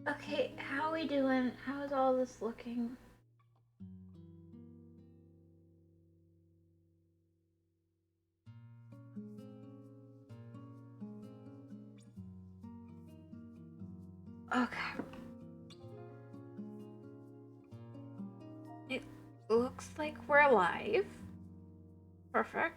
Okay, how are we doing? How is all this looking? Okay. It looks like we're alive. Perfect.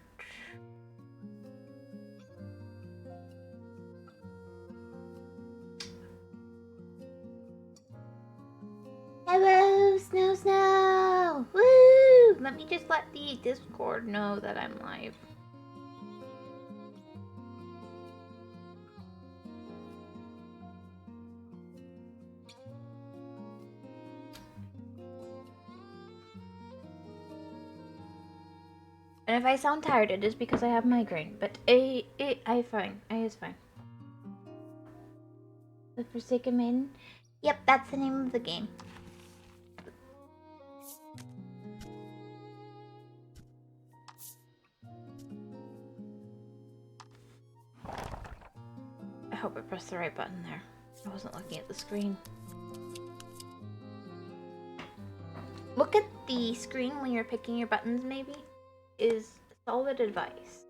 Hello, Snow. Woo! Let me just let the Discord know that I'm live. And if I sound tired, it is because I have migraine. But I fine. I is fine. The Forsaken Maiden? Yep, that's the name of the game. I hope I pressed the right button there. I wasn't looking at the screen. Look at the screen when you're picking your buttons, maybe, is solid advice.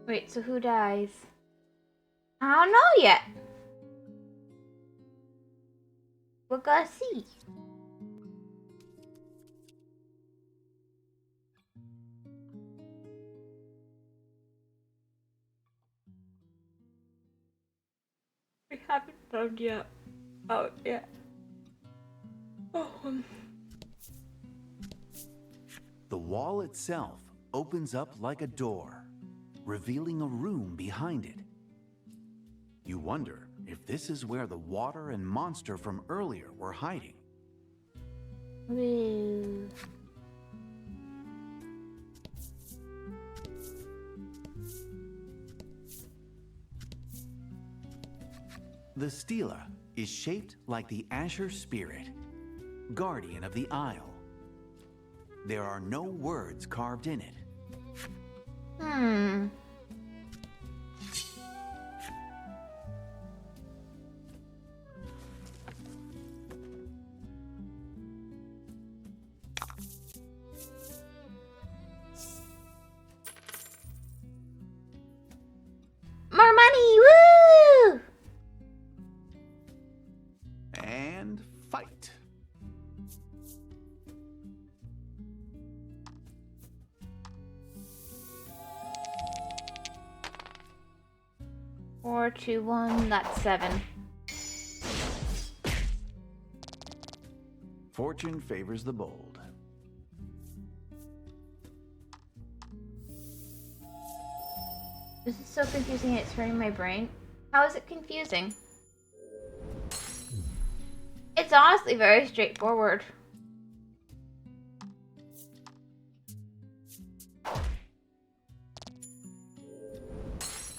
Wait, so who dies? I don't know yet. We're gonna see. We haven't found out yet. Oh. The wall itself opens up like a door, revealing a room behind it. You wonder if this is where the water and monster from earlier were hiding. Woo. The stela is shaped like the Azure Spirit, guardian of the Isle. There are no words carved in it. More money! Woo! And fight. Four, two, one. That's 7. Fortune favors the bold. This is so confusing. It's hurting my brain. How is it confusing? It's honestly very straightforward.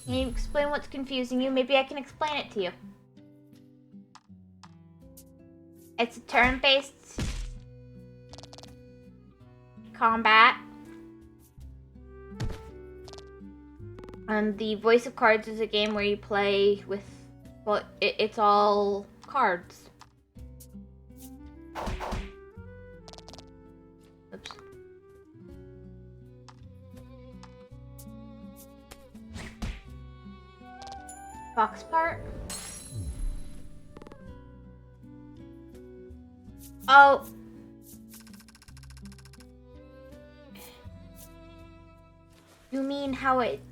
Can you explain what's confusing you? Maybe I can explain it to you. It's a turn-based combat. And the Voice of Cards is a game where you play with, well, it's all cards. Oops. Box part? Oh. You mean how it's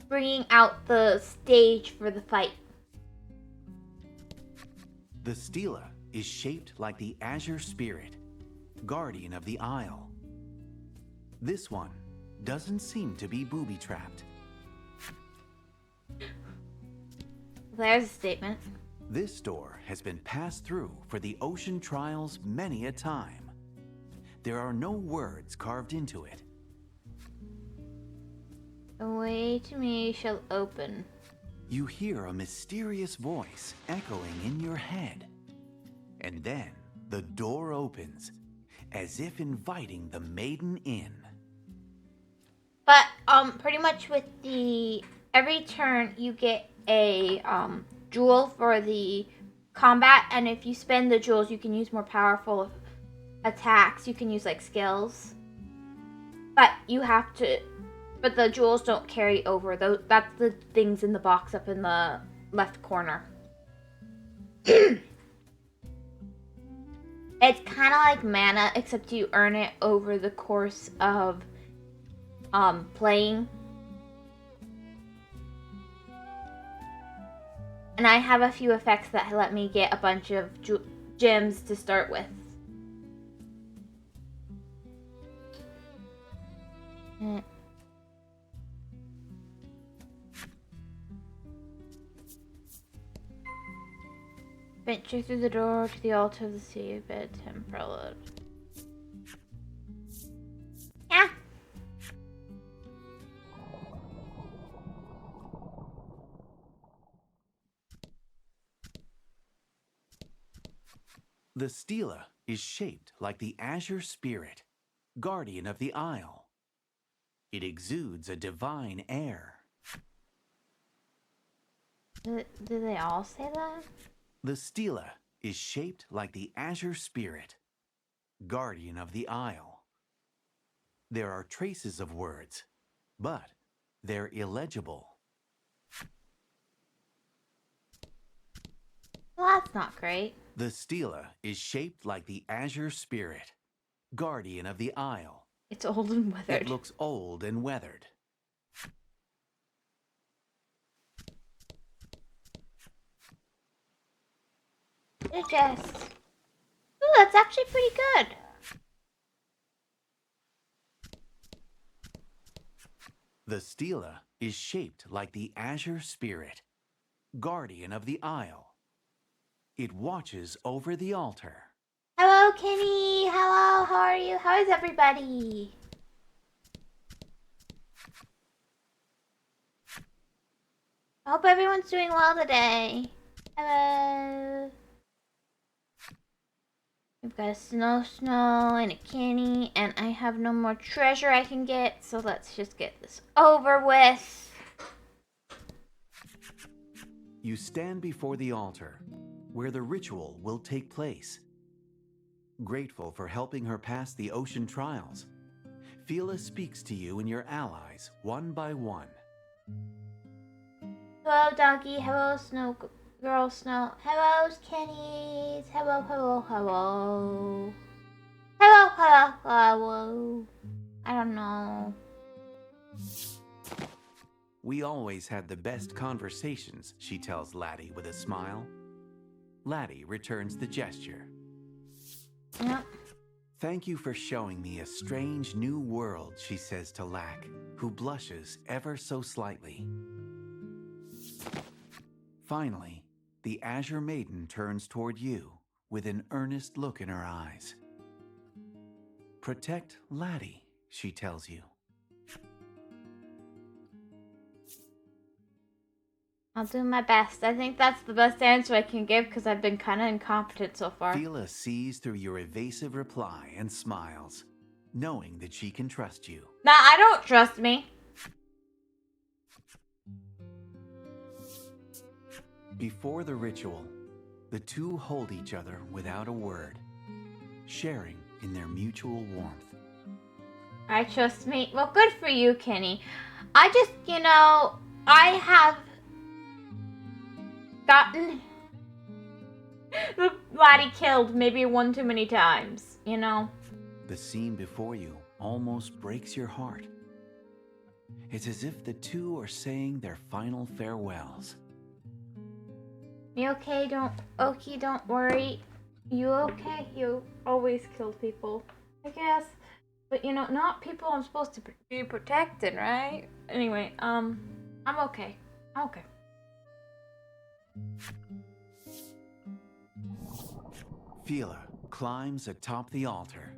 bringing out the stage for the fight? The stela is shaped like the Azure Spirit, guardian of the Isle. This one doesn't seem to be booby-trapped. There's a statement. This door has been passed through for the ocean trials many a time. There are no words carved into it. The way to me shall open. You hear a mysterious voice echoing in your head. And then the door opens, as if inviting the maiden in. But pretty much with the every turn you get a jewel for the combat, and if you spend the jewels, you can use more powerful attacks. You can use like skills, but you have to. But the jewels don't carry over. That's the things in the box up in the left corner. It's kind of like mana, except you earn it over the course of playing. And I have a few effects that let me get a bunch of gems to start with. Venture through the door to the altar of the seabed temple. Yeah. The stela is shaped like the azure spirit, guardian of the isle. It exudes a divine air. Do they all say that? The stela is shaped like the azure spirit, guardian of the isle. There are traces of words, but they're illegible. Well, that's not great. The stela is shaped like the azure spirit, guardian of the isle. It's old and weathered. It looks old and weathered. Ooh, that's actually pretty good. The stela is shaped like the azure spirit, guardian of the isle. It watches over the altar. Hello, Kenny. Hello, how are you? How is everybody? I hope everyone's doing well today. Hello. We've got a snow and a Kenny, and I have no more treasure I can get, so let's just get this over with. You stand before the altar, where the ritual will take place. Grateful for helping her pass the ocean trials, Fila speaks to you and your allies one by one. Hello, Donkey. Hello, Snow Girl Snow. Hello, Kenny's. Hello, hello, hello. Hello, hello, hello. I don't know. We always had the best conversations, she tells Laddie with a smile. Laddie returns the gesture. Yep. Thank you for showing me a strange new world, she says to Lack, who blushes ever so slightly. Finally, the Azure Maiden turns toward you with an earnest look in her eyes. Protect Laddie, she tells you. I'll do my best. I think that's the best answer I can give because I've been kind of incompetent so far. Fila sees through your evasive reply and smiles, knowing that she can trust you. Nah, I don't trust me. Before the ritual, the two hold each other without a word, sharing in their mutual warmth. I trust me. Well, good for you, Kenny. I just, I have gotten the laddie killed maybe one too many times, The scene before you almost breaks your heart. It's as if the two are saying their final farewells. You okay? Don't worry. You okay? You always kill people, I guess. But not people I'm supposed to be protecting, right? Anyway, I'm okay. I'm okay. Fila climbs atop the altar,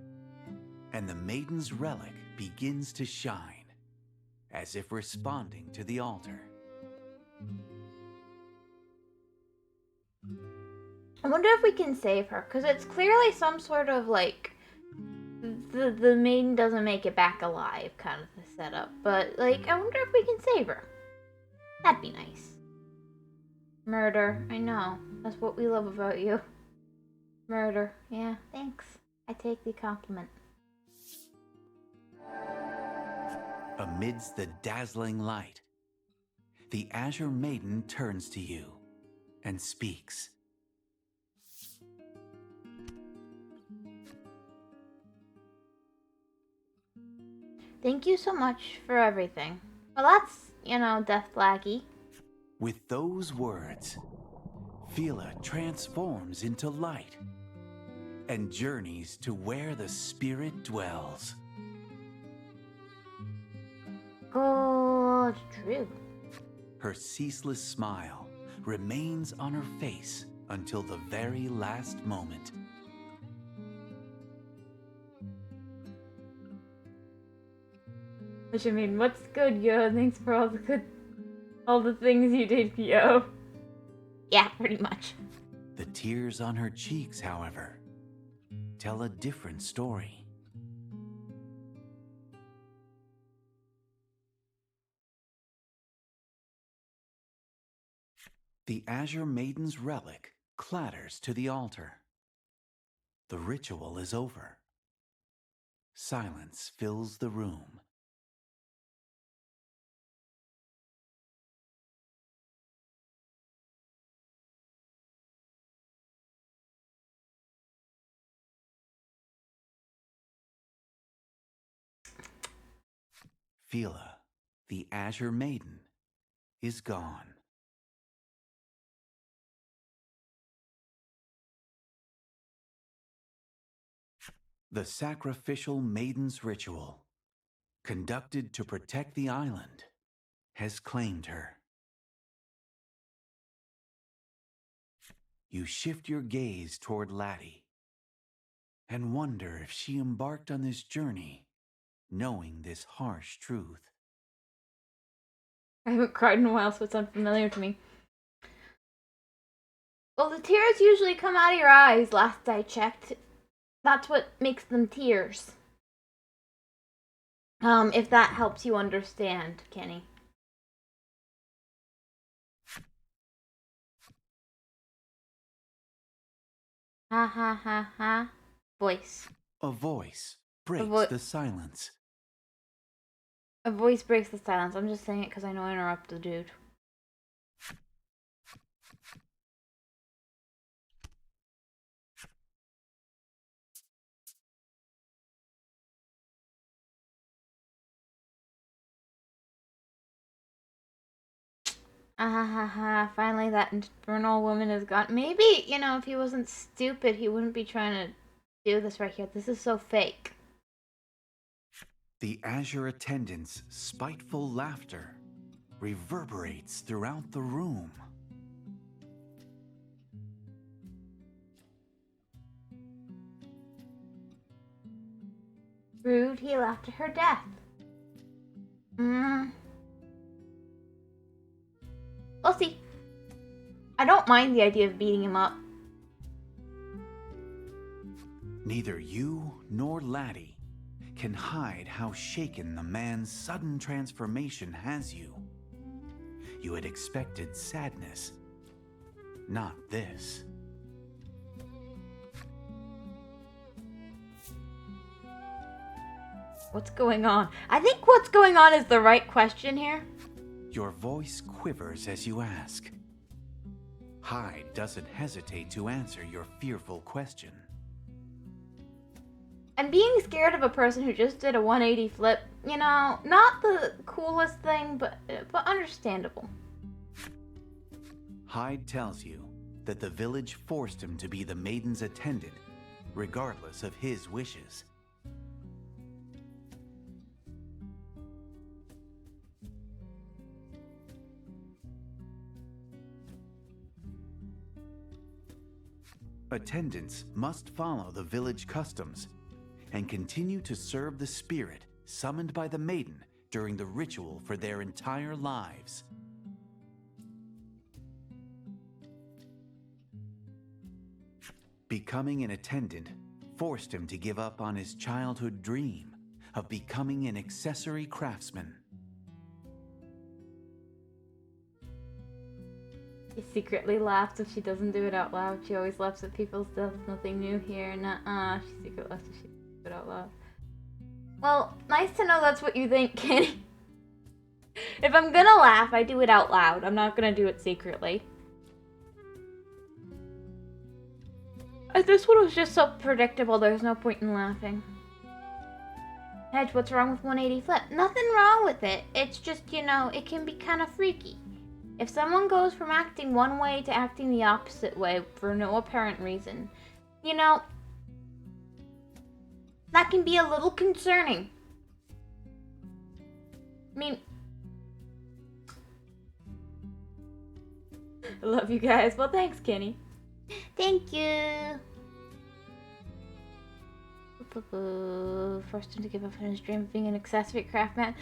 and the maiden's relic begins to shine, as if responding to the altar. I wonder if we can save her, because it's clearly some sort of, the maiden doesn't make it back alive, kind of the setup. But, like, I wonder if we can save her. That'd be nice. Murder. I know. That's what we love about you. Murder. Yeah, thanks. I take the compliment. Amidst the dazzling light, the Azure Maiden turns to you and speaks. Thank you so much for everything. Well, that's, Death Flaggy. With those words, Fila transforms into light and journeys to where the spirit dwells. Good. True. Her ceaseless smile remains on her face until the very last moment. Which, I mean, what's good, yo? Thanks for all the things you did, yo. Yeah, pretty much. The tears on her cheeks, however, tell a different story. The Azure Maiden's relic clatters to the altar. The ritual is over. Silence fills the room. Fila, the Azure Maiden, is gone. The sacrificial maiden's ritual, conducted to protect the island, has claimed her. You shift your gaze toward Laddie and wonder if she embarked on this journey knowing this harsh truth. I haven't cried in a while, so it's unfamiliar to me. Well, the tears usually come out of your eyes, last I checked. That's what makes them tears. If that helps you understand, Kenny. Ha ha ha ha. Voice. A voice breaks the silence. A voice breaks the silence. I'm just saying it because I know I interrupt the dude. Ah ha ha ha. Finally that infernal woman is gone. Maybe, if he wasn't stupid, he wouldn't be trying to do this right here. This is so fake. The Azure attendant's spiteful laughter reverberates throughout the room. Rude, he laughed at her death. We'll see. I don't mind the idea of beating him up. Neither you nor Laddie can hide how shaken the man's sudden transformation has you. You had expected sadness, not this. What's going on? I think what's going on is the right question here. Your voice quivers as you ask. Hyde doesn't hesitate to answer your fearful question. And being scared of a person who just did a 180 flip, not the coolest thing, but understandable. Hyde tells you that the village forced him to be the maiden's attendant, regardless of his wishes. Attendants must follow the village customs and continue to serve the spirit summoned by the maiden during the ritual for their entire lives. Becoming an attendant forced him to give up on his childhood dream of becoming an accessory craftsman. She secretly laughs if she doesn't do it out loud. She always laughs at people's stuff. Nothing new here. Nuh-uh. She secretly laughs if she doesn't do it out loud. Well, nice to know that's what you think, Kenny. If I'm gonna laugh, I do it out loud. I'm not gonna do it secretly. This one was just so predictable, there's no point in laughing. Hedge, what's wrong with 180 flip? Nothing wrong with it. It's just, you know, it can be kind of freaky. If someone goes from acting one way to acting the opposite way for no apparent reason, you know, that can be a little concerning. I mean, I love you guys. Well, thanks, Kenny. Thank you. Forced him to give up on his dream of being an accessory craftsman.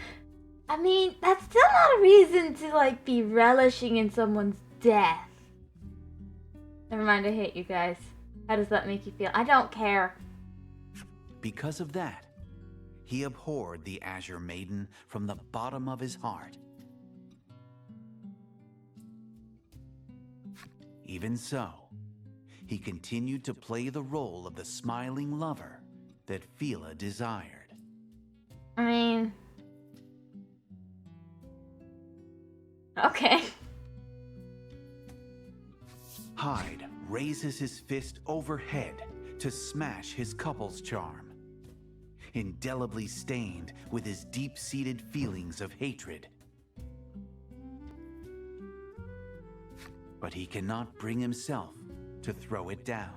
I mean, that's still not a reason to, like, be relishing in someone's death. Never mind, I hate you guys. How does that make you feel? I don't care. Because of that, he abhorred the Azure Maiden from the bottom of his heart. Even so, he continued to play the role of the smiling lover that Fila desired. I mean... okay. Hyde raises his fist overhead to smash his couple's charm, indelibly stained with his deep-seated feelings of hatred. But he cannot bring himself to throw it down.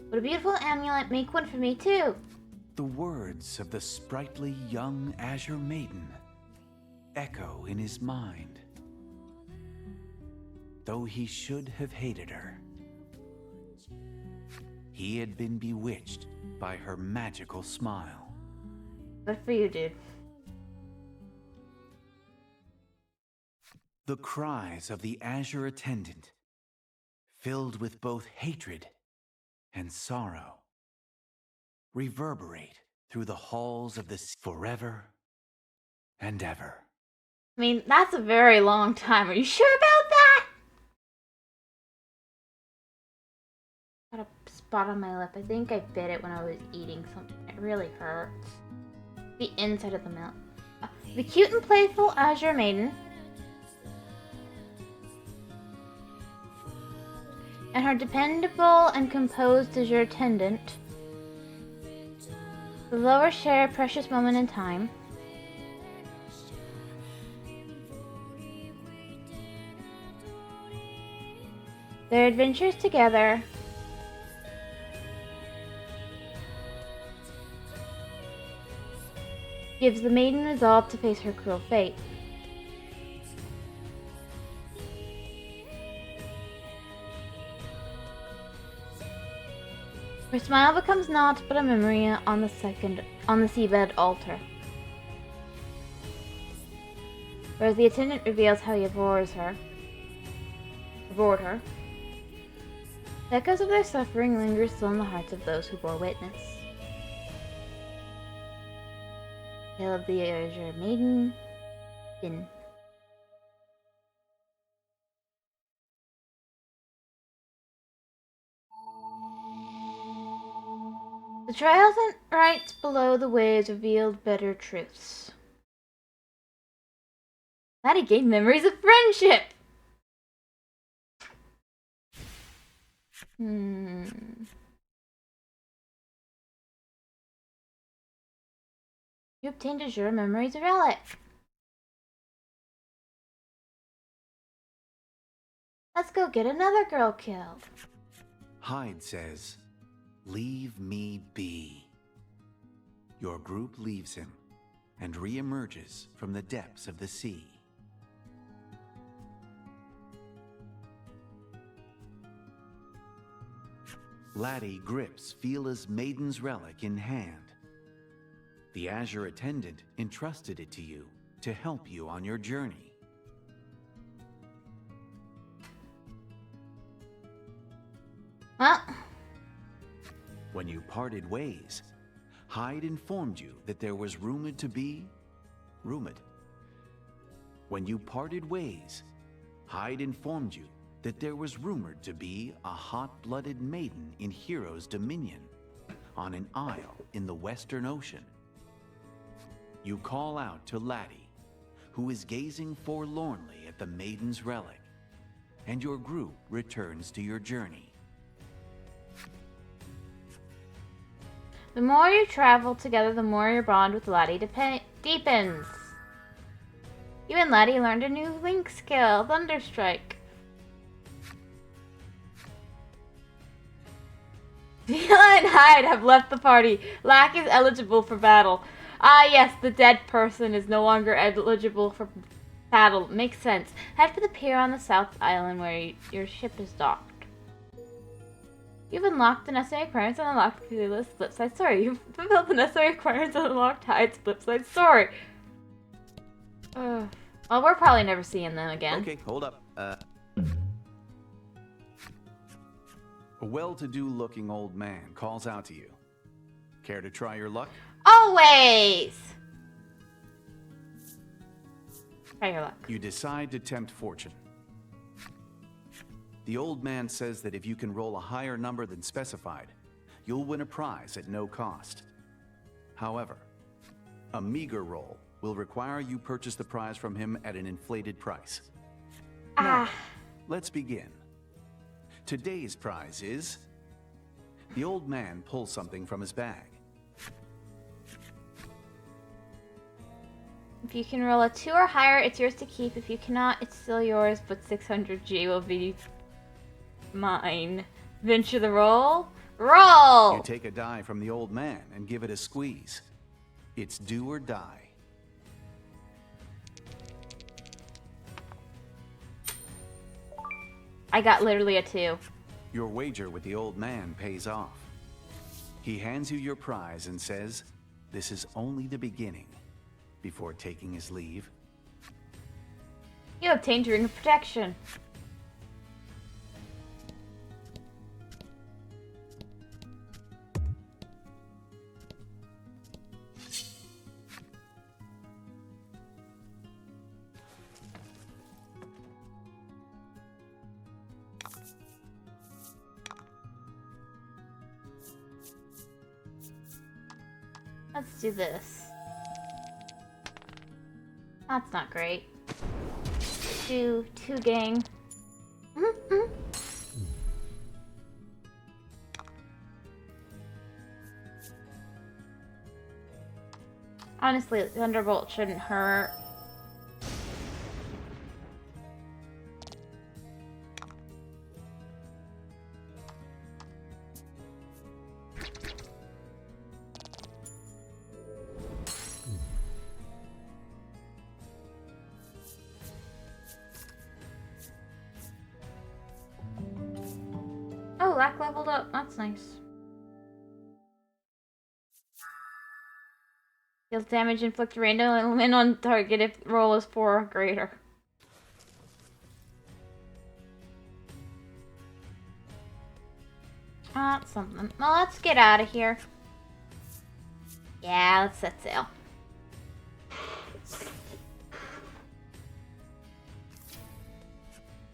What a beautiful amulet. Make one for me, too. The words of the sprightly young Azure Maiden echo in his mind. Though he should have hated her, he had been bewitched by her magical smile. Good for you, dude. The cries of the Azure attendant, filled with both hatred and sorrow, reverberate through the halls of the sea forever and ever. I mean, that's a very long time. Are you sure about that? Got a spot on my lip. I think I bit it when I was eating something. It really hurts. The inside of the mouth. The cute and playful Azure Maiden and her dependable and composed Azure attendant. The lovers share a precious moment in time. Their adventures together gives the maiden resolve to face her cruel fate. Her smile becomes naught but a memory on the seabed altar. Whereas the attendant reveals how he abhorred her. The echoes of their suffering linger still in the hearts of those who bore witness. Tale of the Azure Maiden, Din. The triumphant rites below the waves revealed bitter truths. Maddie gained memories of friendship! You obtained Azure Memories relic. Let's go get another girl killed. Hyde says, "Leave me be." Your group leaves him and re-emerges from the depths of the sea. Laddie grips Fila's Maiden's relic in hand. The Azure attendant entrusted it to you to help you on your journey. Huh? When you parted ways, Hyde informed you that there was rumored to be... When you parted ways, Hyde informed you that there was rumored to be a hot-blooded maiden in Hero's dominion on an isle in the Western Ocean. You call out to Laddie, who is gazing forlornly at the maiden's relic, and your group returns to your journey. The more you travel together, the more your bond with Laddie deepens. You and Laddie learned a new link skill, Thunderstrike. Vila and Hyde have left the party. Lack is eligible for battle. Ah, yes, the dead person is no longer eligible for battle. Makes sense. Head for the pier on the South Island where your ship is docked. You've unlocked the necessary requirements and unlocked Vila's flipside story. You've fulfilled the necessary requirements and unlocked Hyde's flipside story. Well, we're probably never seeing them again. Okay, hold up. A well-to-do looking old man calls out to you. Care to try your luck? Always! Try your luck. You decide to tempt fortune. The old man says that if you can roll a higher number than specified, you'll win a prize at no cost. However, a meager roll will require you purchase the prize from him at an inflated price. Now, let's begin. Today's prize is... The old man pulls something from his bag. If you can roll a 2 or higher, it's yours to keep. If you cannot, it's still yours, but 600G will be mine. Venture the roll. Roll! You take a die from the old man and give it a squeeze. It's do or die. I got literally a 2. Your wager with the old man pays off. He hands you your prize and says, "This is only the beginning," before taking his leave. You obtained Ring of Protection. Let's do this. That's not great. Two gang. Honestly, Thunderbolt shouldn't hurt. Oh, Lack leveled up. That's nice. Deals damage inflicted random and on target if roll is 4 or greater. That's something. Well, let's get out of here. Yeah, let's set sail.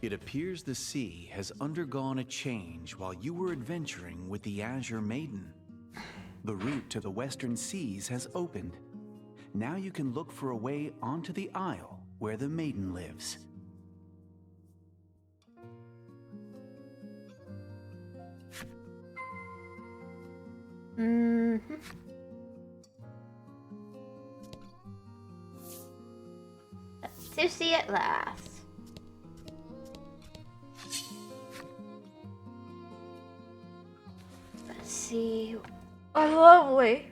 It appears the sea has undergone a change while you were adventuring with the Azure Maiden. The route to the western seas has opened. Now you can look for a way onto the isle where the Maiden lives. Susie at last. Let's see. Oh, lovely.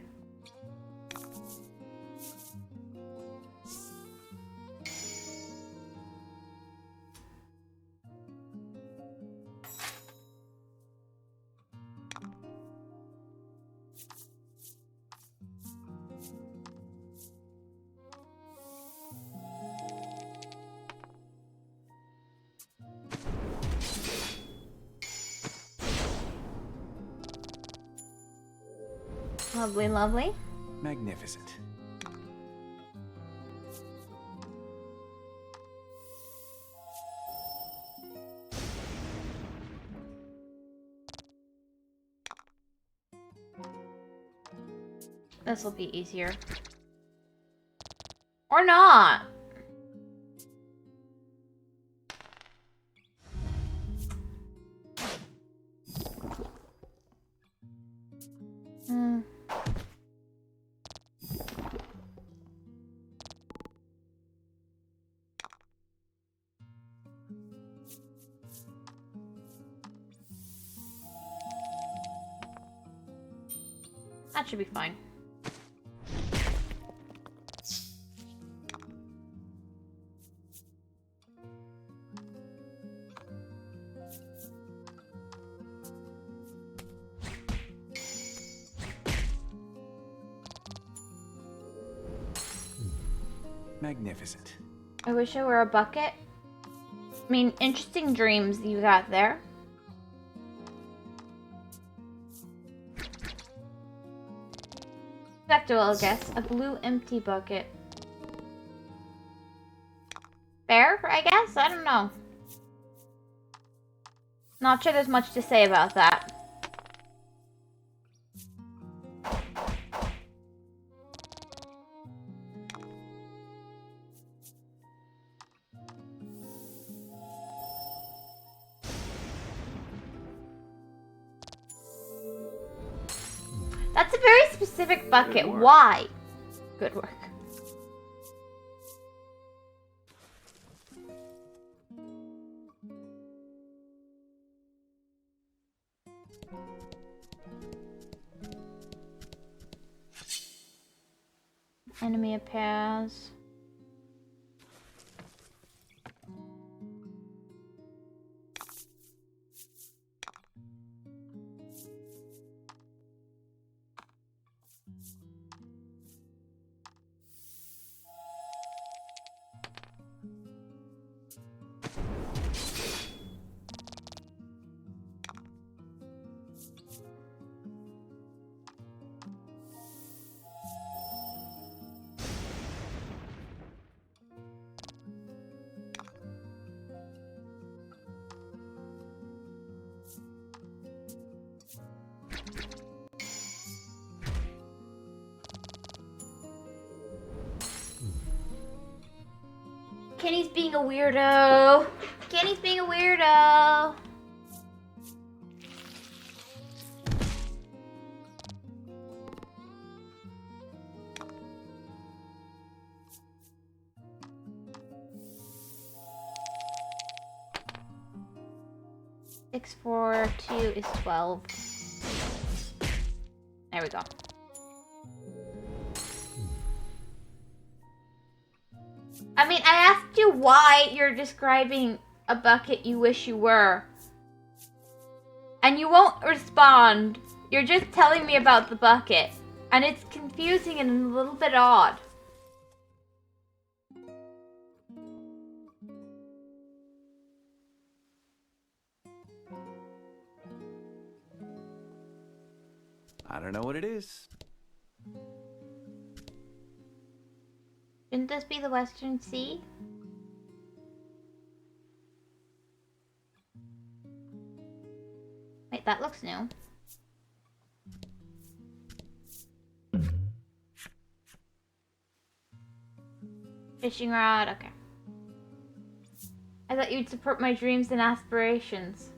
Lovely, lovely. Magnificent. This will be easier. Or not. That should be fine. Magnificent. I wish I were a bucket. I mean, interesting dreams you got there. Acceptable, I guess. A blue empty bucket. Fair, I guess? I don't know. Not sure there's much to say about that. That's a very specific bucket. Why? Good work. Enemy appears. Kenny's being a weirdo. Kenny's being a weirdo. Six, 4, 2 is 12. There we go. I mean, I asked you why you're describing a bucket you wish you were. And you won't respond. You're just telling me about the bucket. And it's confusing and a little bit odd. I don't know what it is. Shouldn't this be the Western Sea? Wait, that looks new. Fishing rod, okay. I thought you'd support my dreams and aspirations.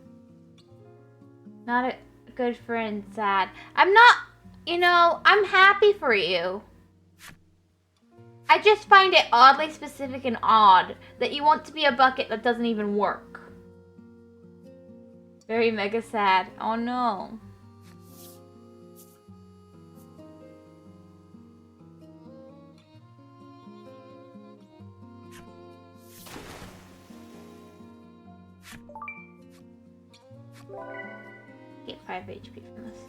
Not a good friend, sad. I'm not, you know, I'm happy for you. I just find it oddly specific and odd that you want to be a bucket that doesn't even work. Very mega sad. Oh no. Get 5 HP from this.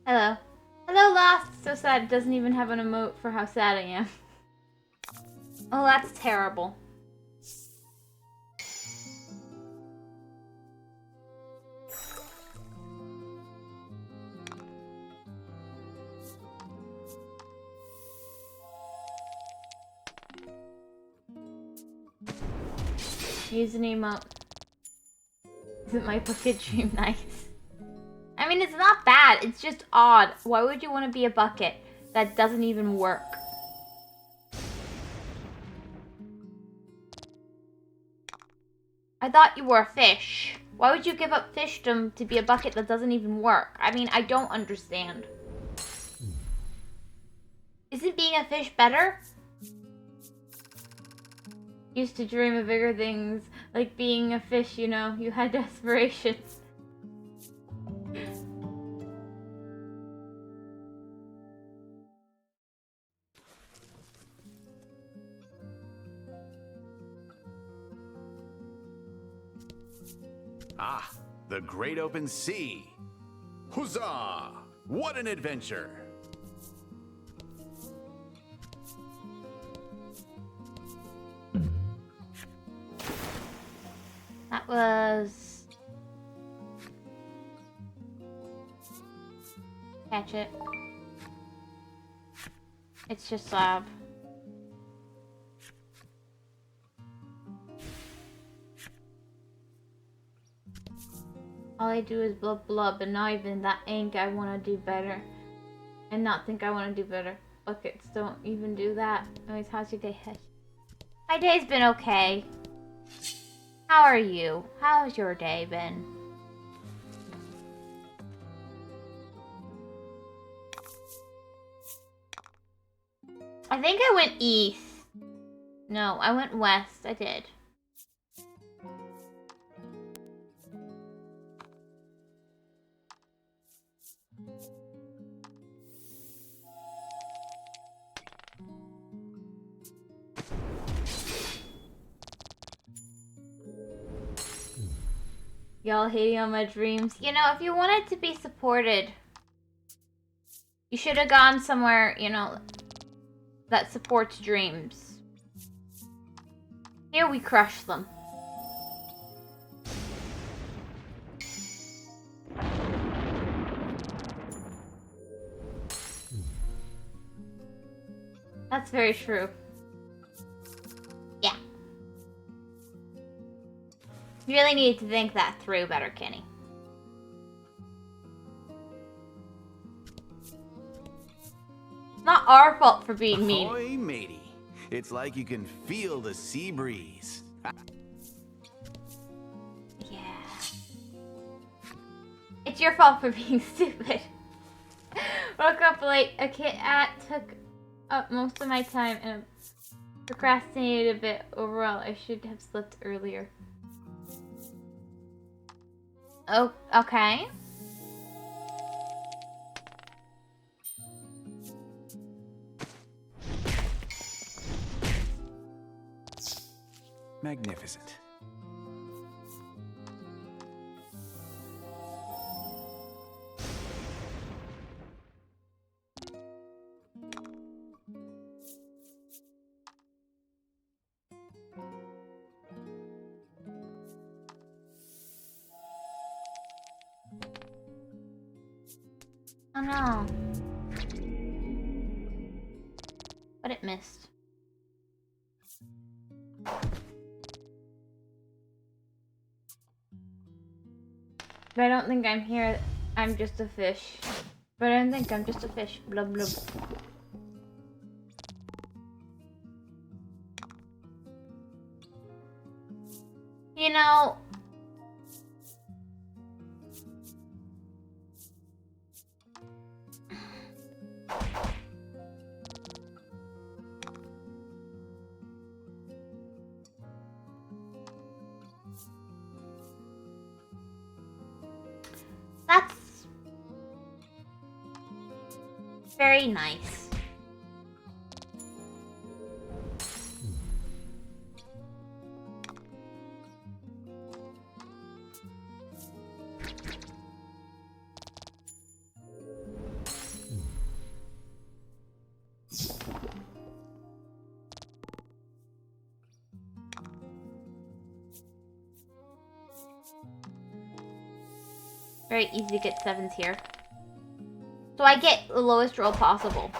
Hello. Hello. no, lost. So sad. It doesn't even have an emote for how sad I am. Oh, that's terrible. Use an emote. Isn't my bucket dream nice? I mean, it's not bad. It's just odd. Why would you want to be a bucket that doesn't even work? I thought you were a fish. Why would you give up fishdom to be a bucket that doesn't even work? I mean, I don't understand. Isn't being a fish better? Used to dream of bigger things, like being a fish, you know. You had aspirations. Ah, the great open sea. Huzzah! What an adventure! That was... Catch it. It's just slab. All I do is blub blub, and not even that ink. I want to do better. And not think I want to do better. Buckets don't even do that. Anyways, how's your day? My day's been okay. How are you? How's your day been? I think I went east. No, I went west. I did. Y'all hating on my dreams. You know, if you wanted to be supported, you should have gone somewhere, you know, that supports dreams. Here we crush them. That's very true. Yeah. You really need to think that through better, Kenny. It's not our fault for being mean. Ahoy, matey. It's like you can feel the sea breeze. Yeah. It's your fault for being stupid. Woke up late. A cat took up most of my time and procrastinated a bit. Overall, I should have slept earlier. Oh, okay. Magnificent. Oh no. But it missed. But I don't think I'm here. I'm just a fish. But I don't think I'm just a fish. Blub blub. You know... That's very nice. very easy to get 7s here. So I get the lowest roll possible.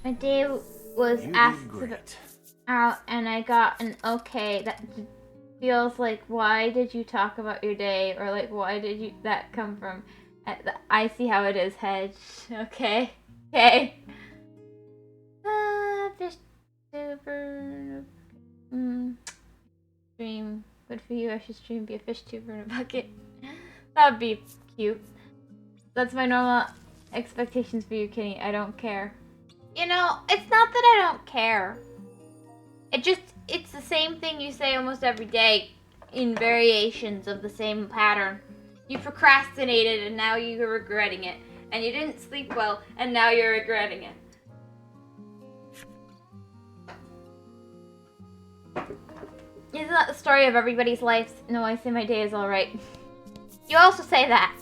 My day was asked out and I got an okay. That feels like, why did you talk about your day? Or like, why did that come from? I see how it is, Hedge. Okay. Okay. Fish tuber. Stream. Good for you. I should stream be a fish tuber in a bucket. That would be cute. That's my normal expectations for you, Kenny. I don't care. You know, it's not that I don't care. It's the same thing you say almost every day in variations of the same pattern. You procrastinated and now you're regretting it. And you didn't sleep well and now you're regretting it. Isn't that the story of everybody's life? No, I say my day is alright. You also say that.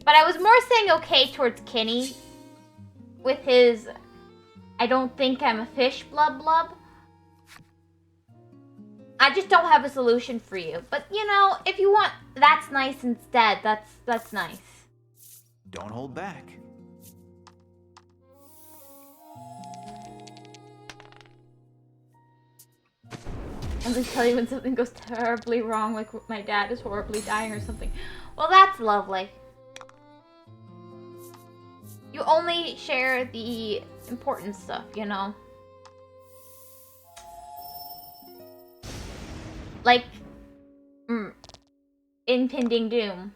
But I was more saying okay towards Kenny with his I don't think I'm a fish blub blub. I just don't have a solution for you. But you know, if you want that's nice instead, that's nice. Don't hold back. Let me tell you when something goes terribly wrong, like my dad is horribly dying or something. Well, that's lovely. You only share the important stuff, you know? Like, impending doom.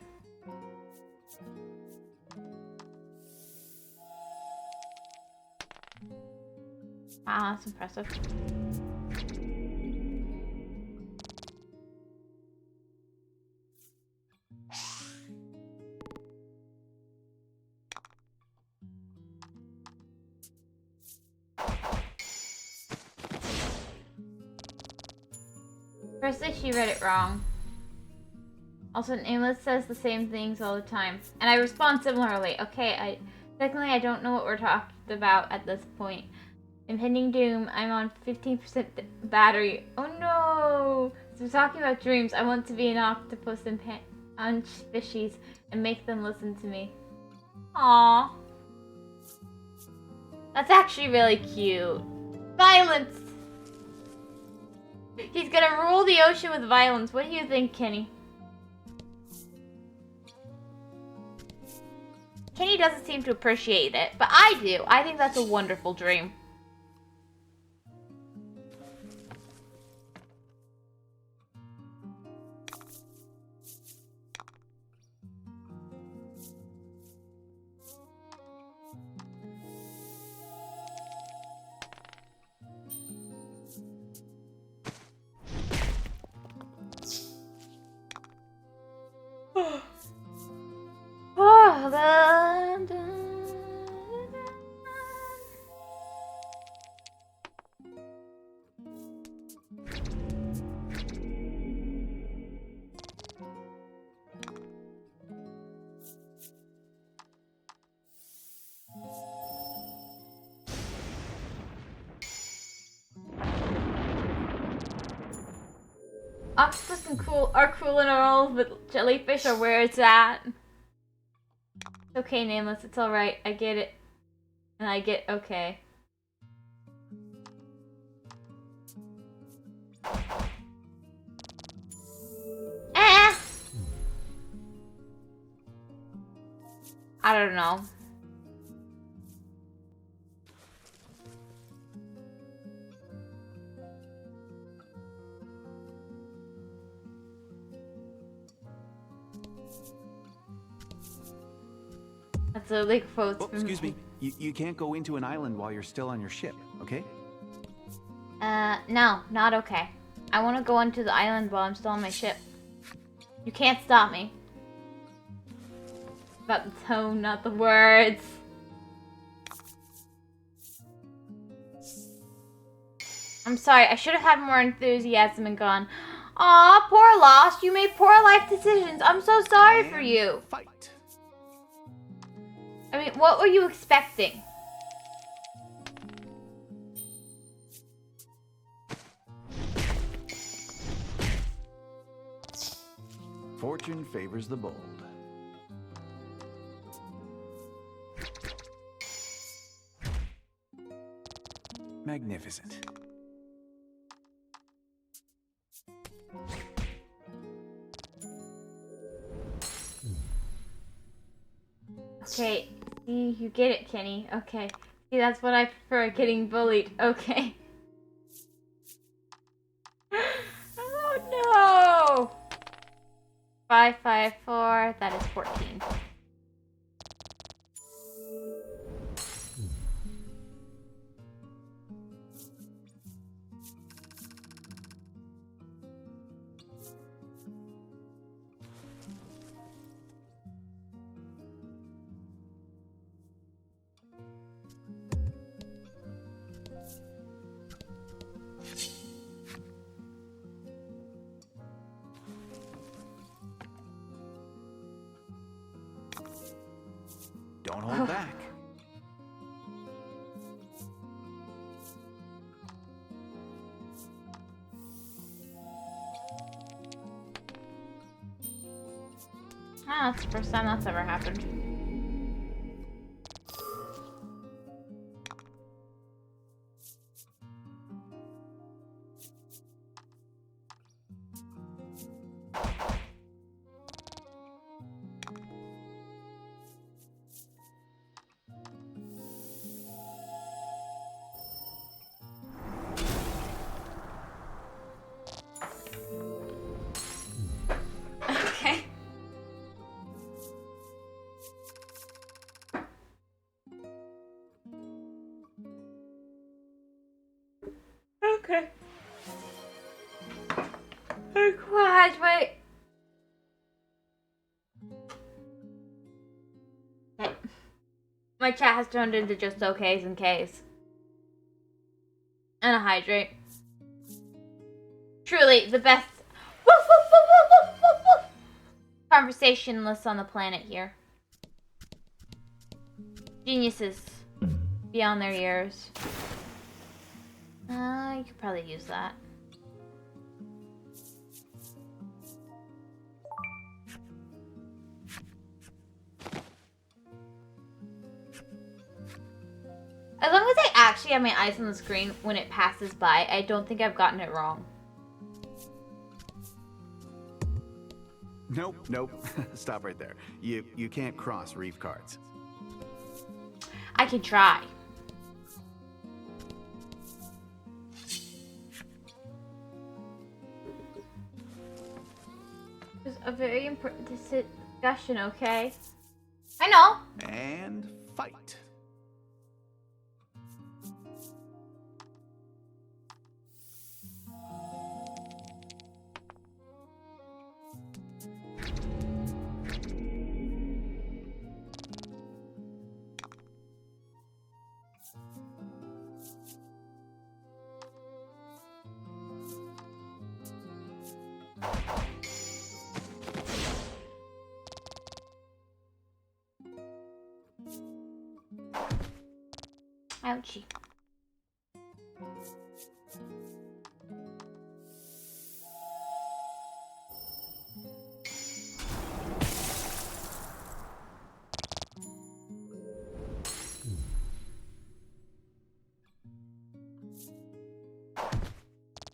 Wow, that's impressive. Firstly, she read it wrong. Also, Nameless says the same things all the time. And I respond similarly. Okay, Secondly, I don't know what we're talking about at this point. Impending doom, I'm on 15% battery. Oh no! So we're talking about dreams. I want to be an octopus and punch fishies and make them listen to me. Aww. That's actually really cute. Violence! He's gonna rule the ocean with violence. What do you think, Kenny? Kenny doesn't seem to appreciate it, but I do. I think that's a wonderful dream. Octopus are cool and all, but jellyfish are where it's at. It's okay, Nameless. It's alright. I get it. And I get okay. I don't know. That's a like quote. Excuse me. You can't go into an island while you're still on your ship, okay? No, not okay. I want to go onto the island while I'm still on my ship. You can't stop me. About the tone, not the words. I'm sorry. I should have had more enthusiasm and gone, aw, poor Lost. You made poor life decisions. I'm so sorry for you. Fight. I mean, what were you expecting? Fortune favors the bold. Magnificent. Okay, see, you get it, Kenny. Okay. See, that's what I prefer, getting bullied. Okay. Oh no! 554, that is 14. Don't hold back. Ah, that's the first time that's ever happened. Okay. Okay. Oh, quiet, wait. Okay. My chat has turned into just okays and Ks. And a hydrate. Truly the best conversationalists on the planet here. Geniuses beyond their years. You could probably use that. As long as I actually have my eyes on the screen when it passes by, I don't think I've gotten it wrong. Nope. Stop right there. You can't cross reef cards. I can try. It's a very important discussion, okay? I know. And fight. Ouchie.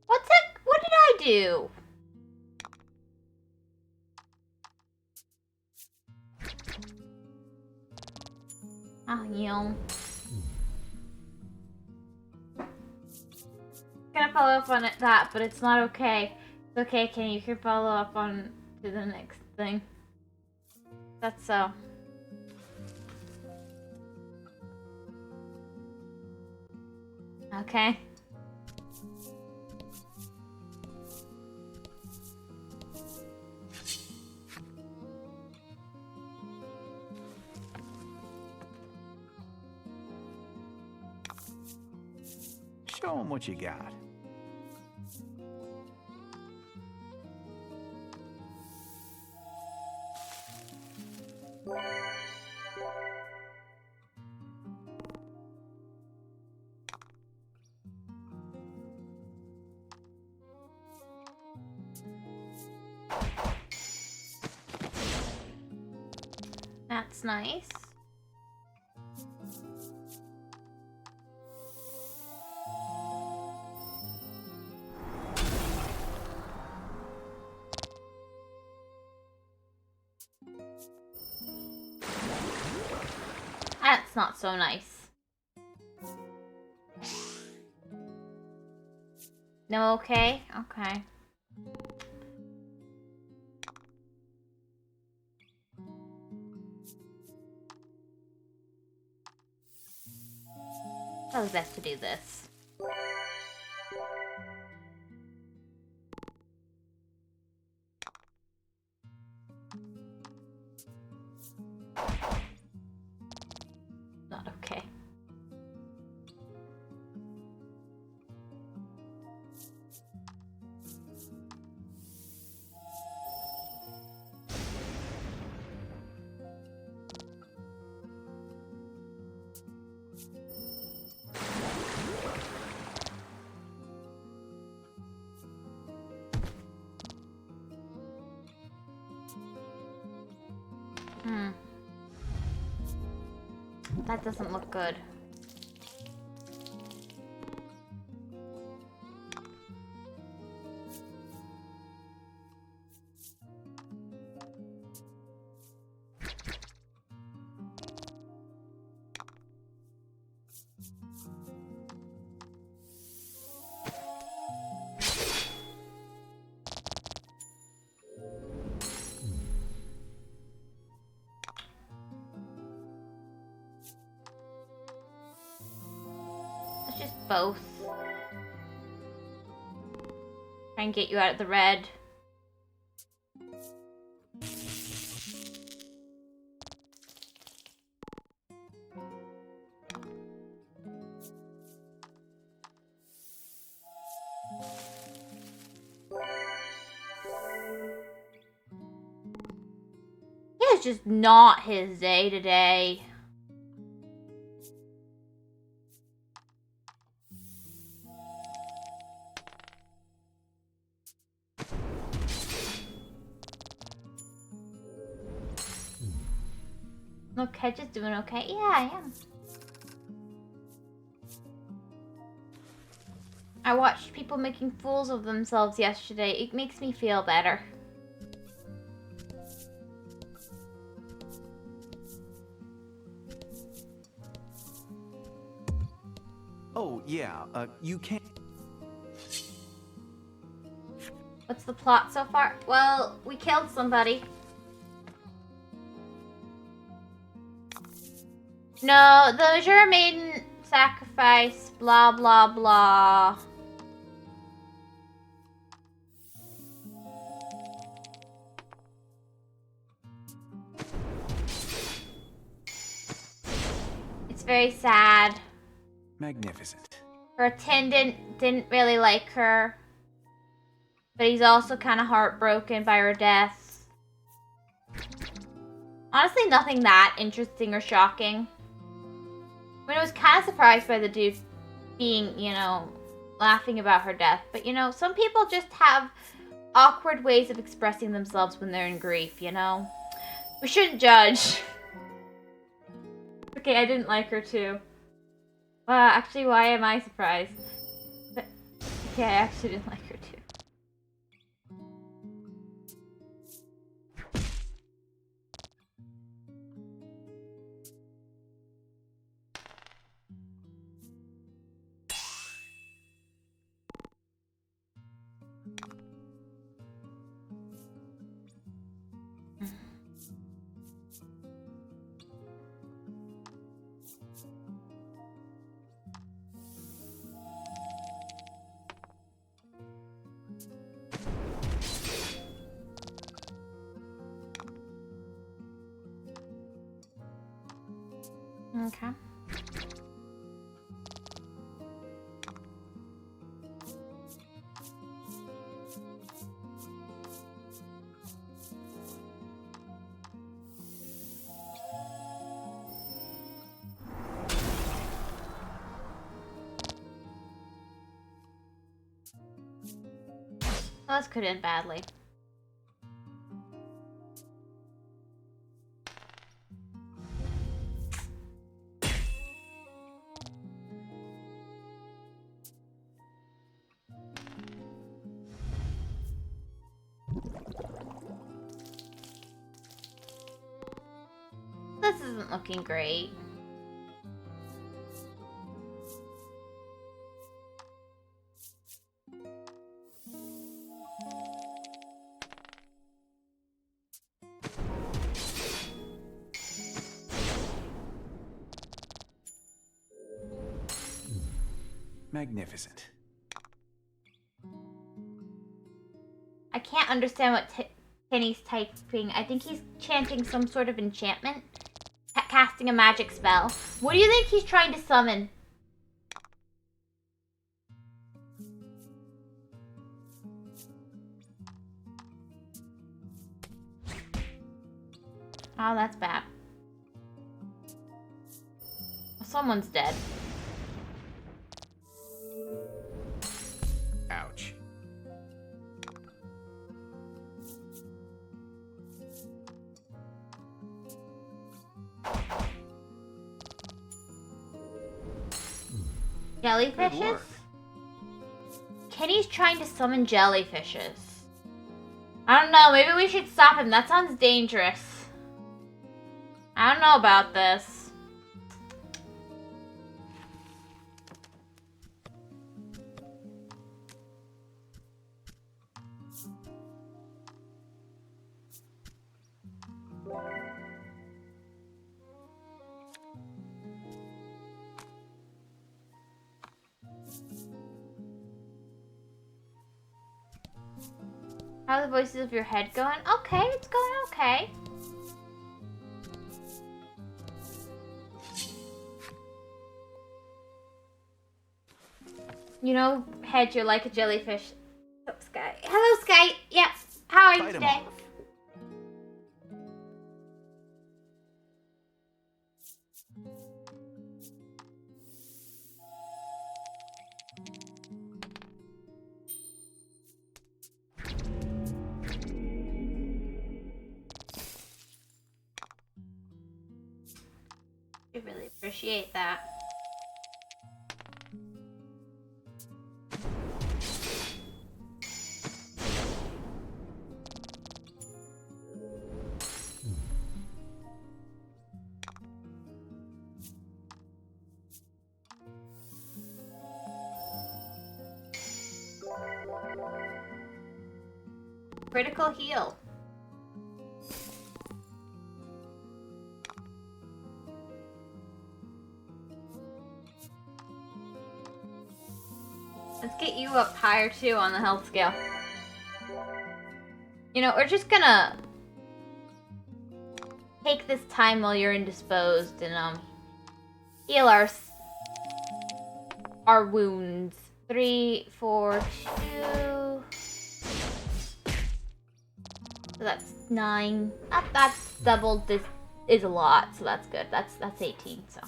What's that? What did I do? Oh, you. Gonna follow up on that, but it's not okay. It's okay, Kenny. You can follow up on to the next thing. That's so. Okay. Show them what you got. That's nice. That's not so nice. No, okay? Okay. Probably best to do this. Not okay. That doesn't look good. Let's just both. Try and get you out of the red. It's just not his day today. Look, Hedge is doing okay. Yeah, I am. I watched people making fools of themselves yesterday. It makes me feel better. Oh, yeah, you can't... What's the plot so far? Well, we killed somebody. No, the Azure Maiden sacrifice, blah, blah, blah. It's very sad. Magnificent. Her attendant didn't really like her. But he's also kind of heartbroken by her death. Honestly, nothing that interesting or shocking. I mean, I was kind of surprised by the dude being, you know, laughing about her death. But, you know, some people just have awkward ways of expressing themselves when they're in grief, you know? We shouldn't judge. Okay, I didn't like her too. Actually, why am I surprised? But, okay, I actually didn't like her too. Okay. Well, this could end badly. This isn't looking great. Magnificent. I can't understand what Kenny's typing. I think he's chanting some sort of enchantment. Casting a magic spell. What do you think he's trying to summon? Oh, that's bad. Someone's dead. Ouch. Jellyfishes? Kenny's trying to summon jellyfishes. I don't know, maybe we should stop him. That sounds dangerous. I don't know about this. How are the voices of your head going? Okay, it's going okay. You know, head, you're like a jellyfish. Oh, Sky. Hello, Sky. Yeah. How are you Fight 'em today? off. I really appreciate that. Critical heal. Let's get you up higher too on the health scale. You know, we're just gonna take this time while you're indisposed and heal our wounds. 3, 4, 2. So that's 9. That's doubled. This is a lot, so that's good. That's 18. So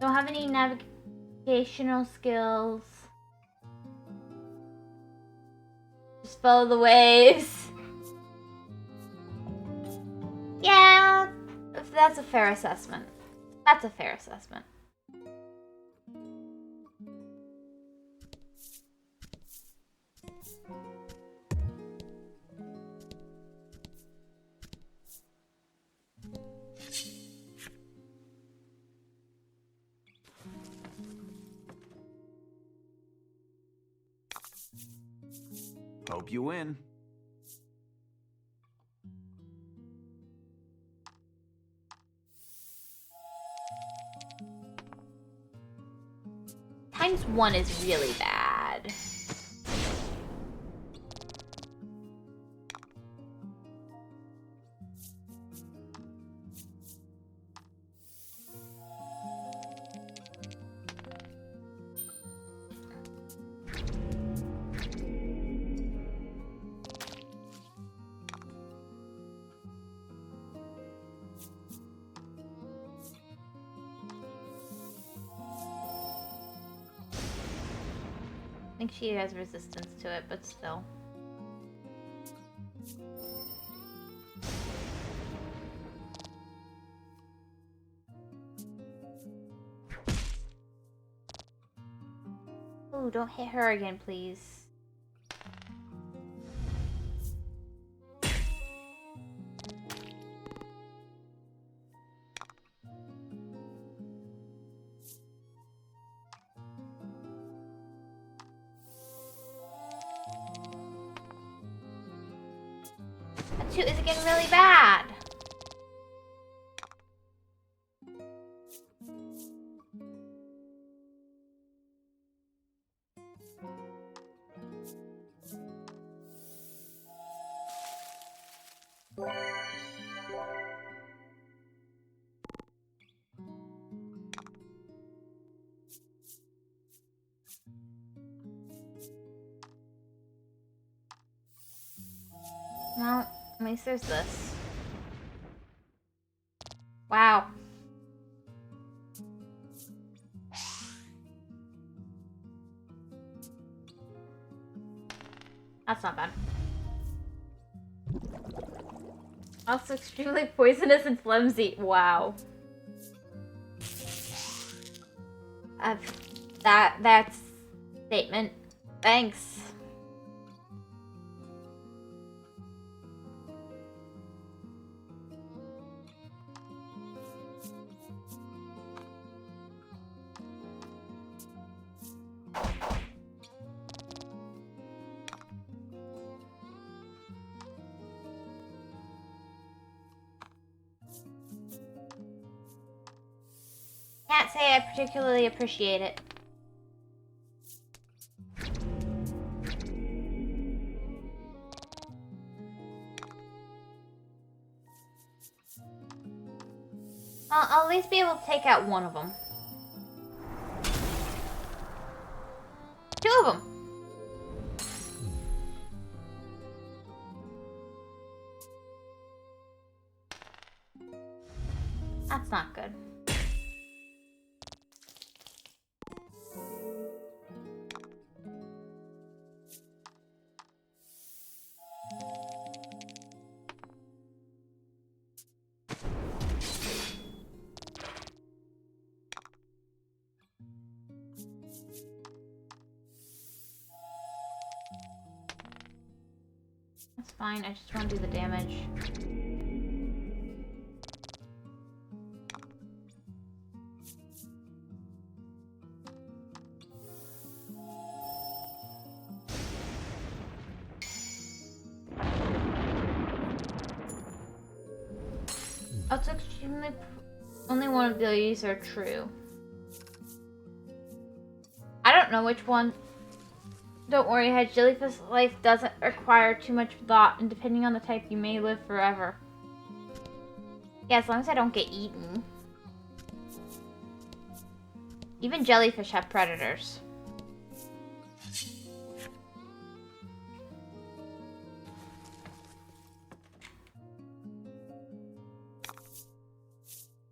don't have any navigational skills. Just follow the waves. Yeah, that's a fair assessment. That's a fair assessment. Hope you win. -1 is really bad. I think she has resistance to it, but still. No, don't hit her again, please. That toot is getting really bad. Well, at least there's this. Wow. That's not bad. Also extremely poisonous and flimsy. Wow. That's statement. Thanks. Can't say I particularly appreciate it. I'll at least be able to take out one of them. Two of them. That's not good. That's fine, I just want to do the damage. Oh, it's extremely... Only one of these are true. I don't know which one. Don't worry, Hedge. Jellyfish life doesn't require too much thought, and depending on the type, you may live forever. Yeah, as long as I don't get eaten. Even jellyfish have predators.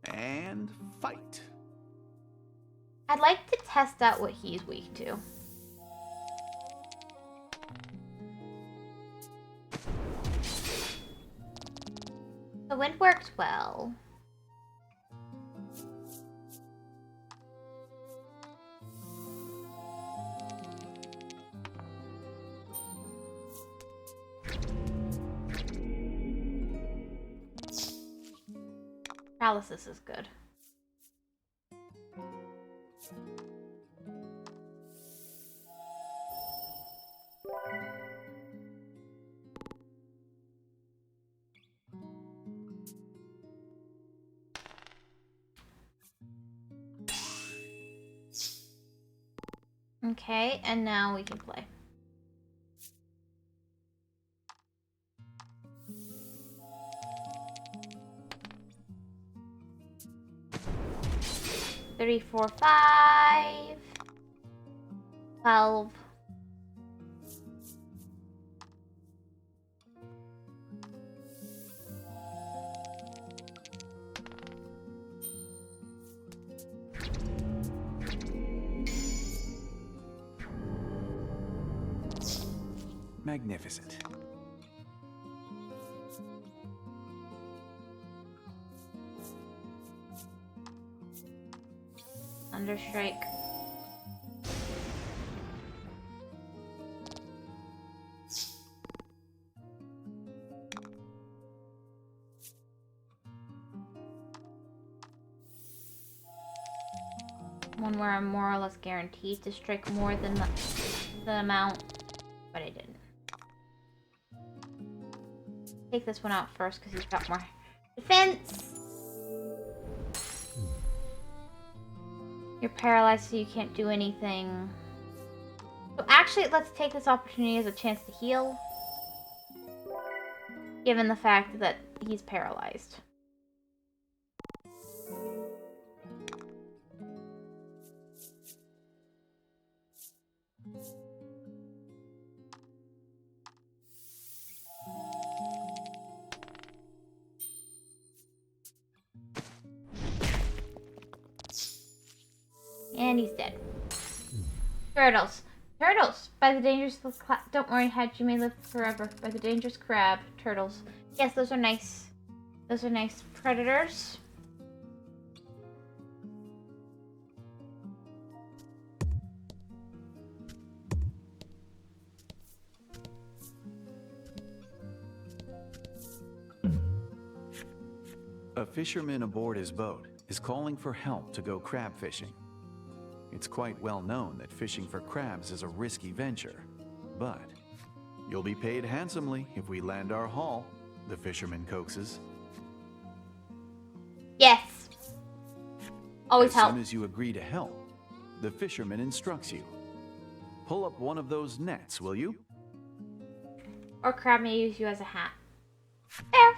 And fight. I'd like to test out what he's weak to. The wind works well. Paralysis is good. Okay, and now we can play. Three, 4, 5, 12. Magnificent. Understrike. one where I'm more or less guaranteed to strike more than the amount, but I didn't. Take this one out first because he's got more defense. You're paralyzed, so you can't do anything. So actually, let's take this opportunity as a chance to heal, given the fact that he's paralyzed. And he's dead. Turtles. Turtles! By the dangerous... Don't worry, Hatch, you may live forever. By the dangerous crab. Turtles. Yes, those are nice. Those are nice predators. A fisherman aboard his boat is calling for help to go crab fishing. It's quite well known that fishing for crabs is a risky venture, but you'll be paid handsomely if we land our haul, the fisherman coaxes. Yes. Always help. As soon as you agree to help, the fisherman instructs you. Pull up one of those nets, will you? Or crab may use you as a hat. There.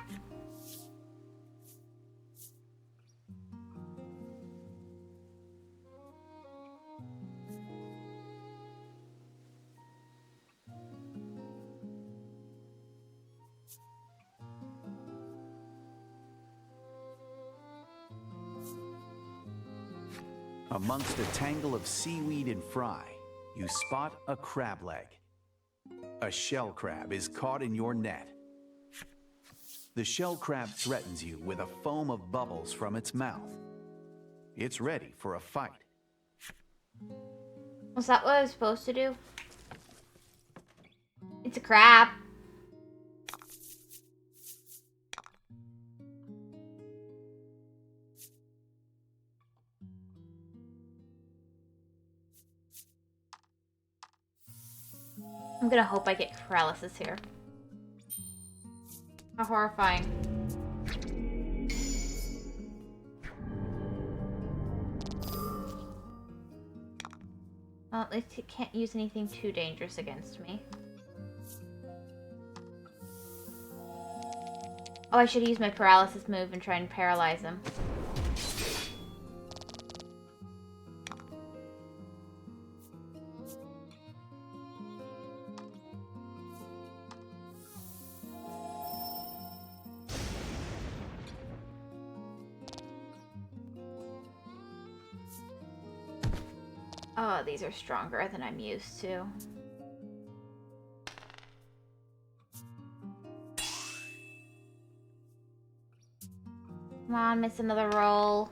Amongst a tangle of seaweed and fry, you spot a crab leg. A shell crab is caught in your net. The shell crab threatens you with a foam of bubbles from its mouth. It's ready for a fight. Was that what I was supposed to do? It's a crab. I'm gonna hope I get paralysis here. How horrifying. Well, at least he can't use anything too dangerous against me. Oh, I should use my paralysis move and try and paralyze him. Oh, these are stronger than I'm used to. Come on, miss another roll.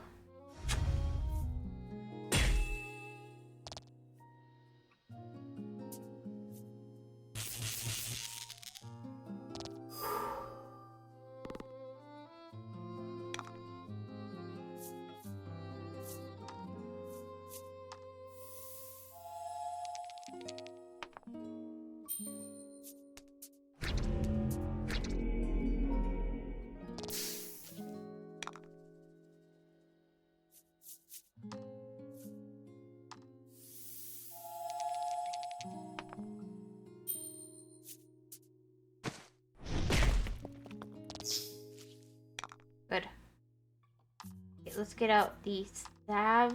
Good. Okay, let's get out the staff.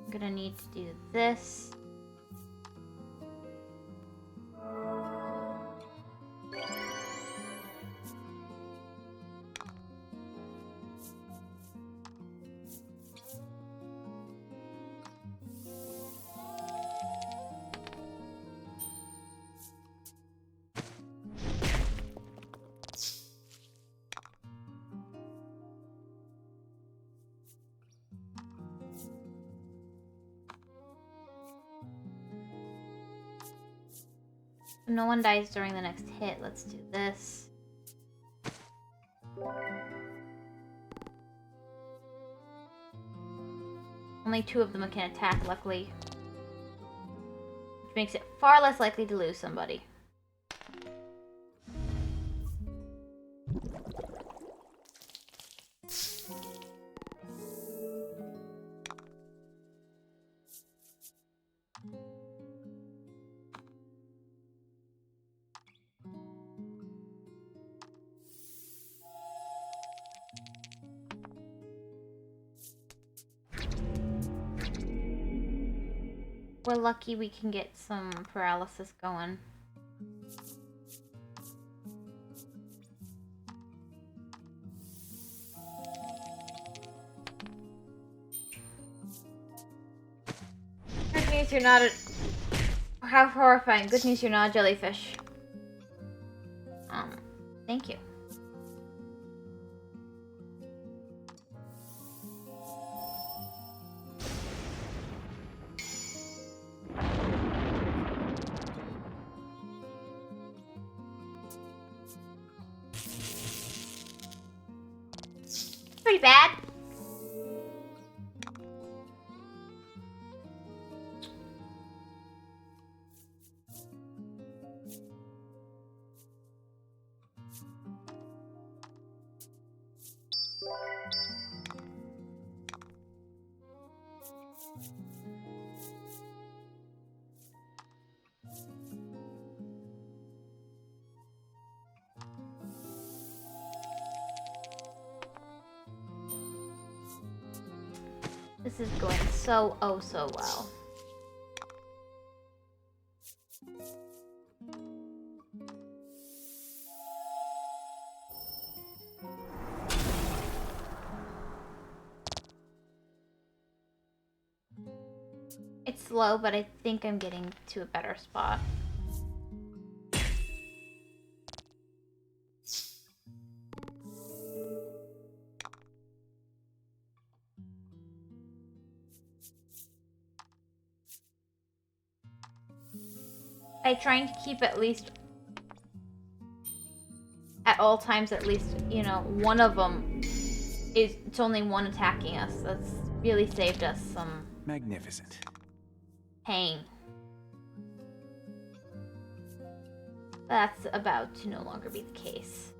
I'm gonna need to do this. No one dies during the next hit. Let's do this. Only 2 of them can attack, luckily. Which makes it far less likely to lose somebody. We're lucky we can get some paralysis going. Good news, you're not a... How horrifying. Good news, you're not a jellyfish. Thank you. Pretty bad. This is going so well. It's slow, but I think I'm getting to a better spot. I'm trying to keep at least, at all times at least, you know, one of them is, it's only one attacking us. That's really saved us some Magnificent. pain. That's about to no longer be the case.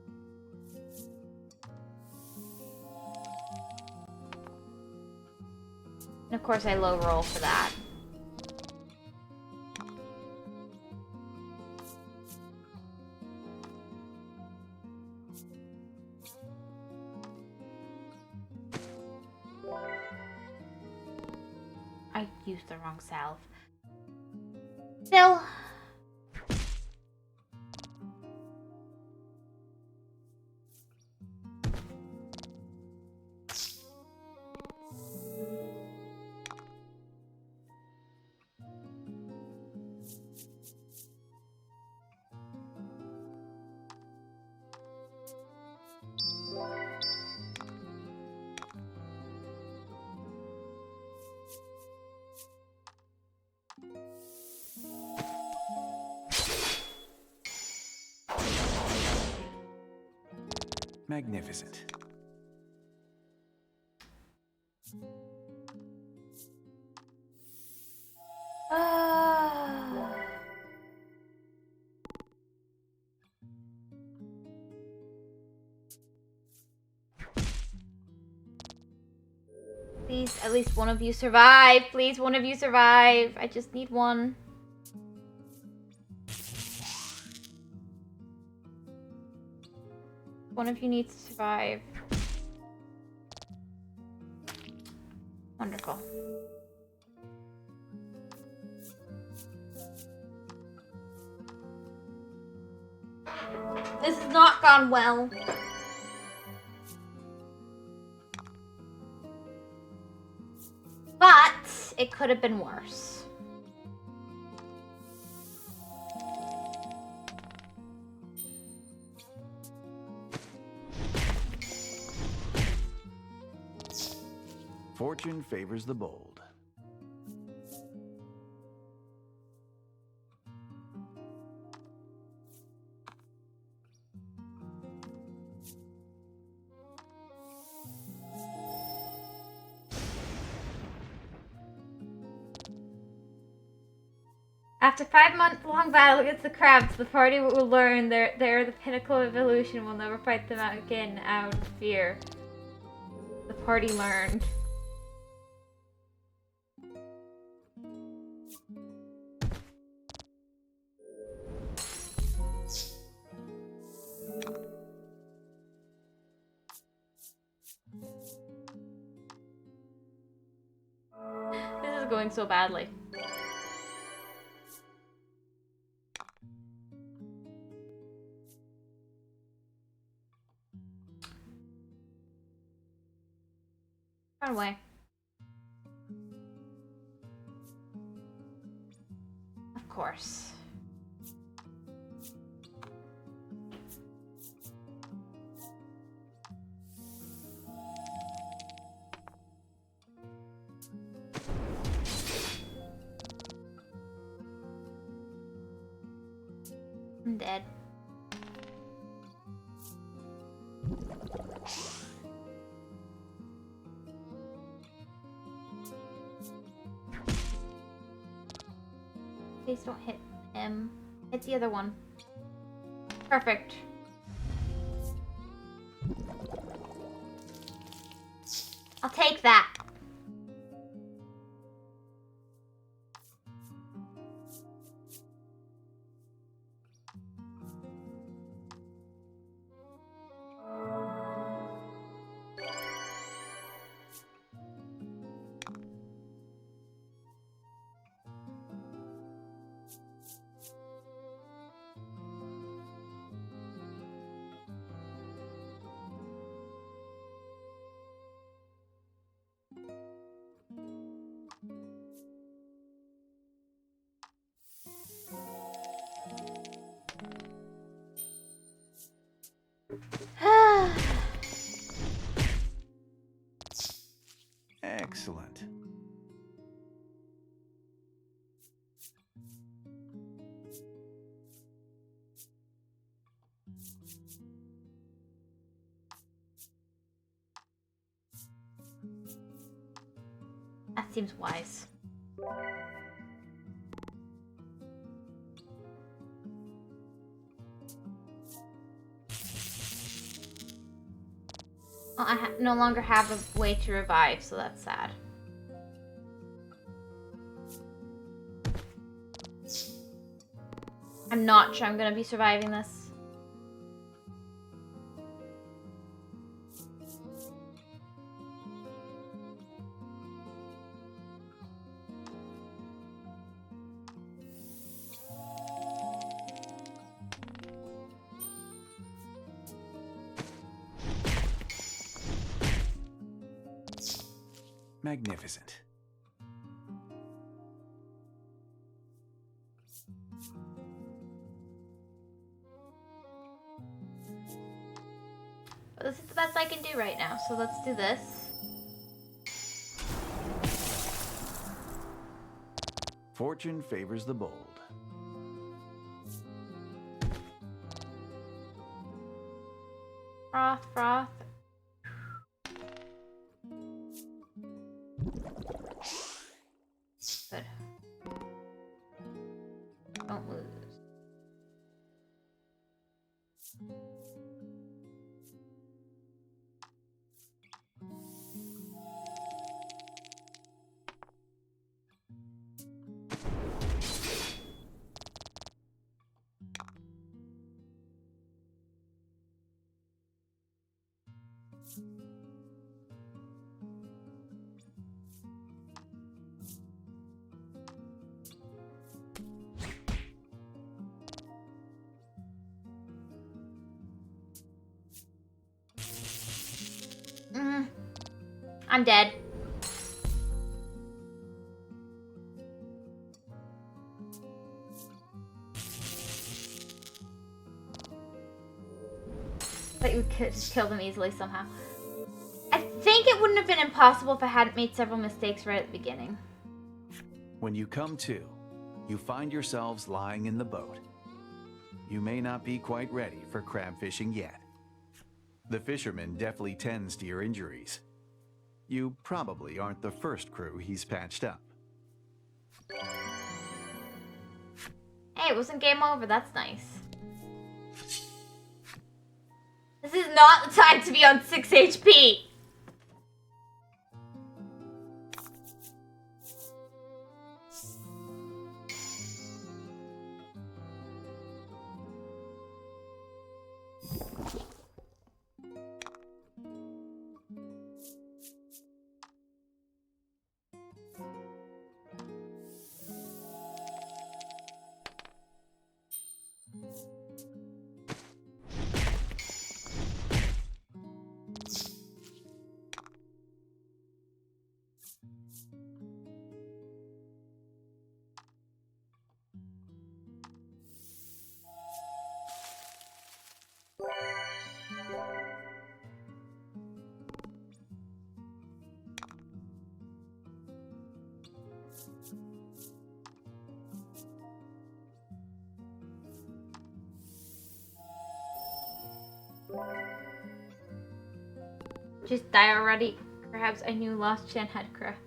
And of course I low roll for that. I used the wrong salve. Still. Magnificent. Please, at least one of you survive. Please, one of you survive. I just need one. One of you needs to survive. Wonderful. This has not gone well. But it could have been worse. Fortune favors the bold. After 5-month-long battle against the crabs, the party will learn they're the pinnacle of evolution. We'll never fight them out again out of fear. The party learned. This is going so badly. Run away. Of course. I'm dead. Please don't hit him. Hit the other one. Perfect. I'll take that. Excellent. That seems wise. Well, I no longer have a way to revive, so that's sad. I'm not sure I'm gonna be surviving this. Magnificent. But this is the best I can do right now, so let's do this. Fortune favors the bold. Froth, froth. Good. Don't lose. I'm dead. But you could just kill them easily somehow. I think it wouldn't have been impossible if I hadn't made several mistakes right at the beginning. When you come to, you find yourselves lying in the boat. You may not be quite ready for crab fishing yet. The fisherman deftly tends to your injuries. You probably aren't the first crew he's patched up. Hey, it wasn't game over. That's nice. This is not the time to be on 6 HP. Just die already. Perhaps I knew Lost Chan had crafts.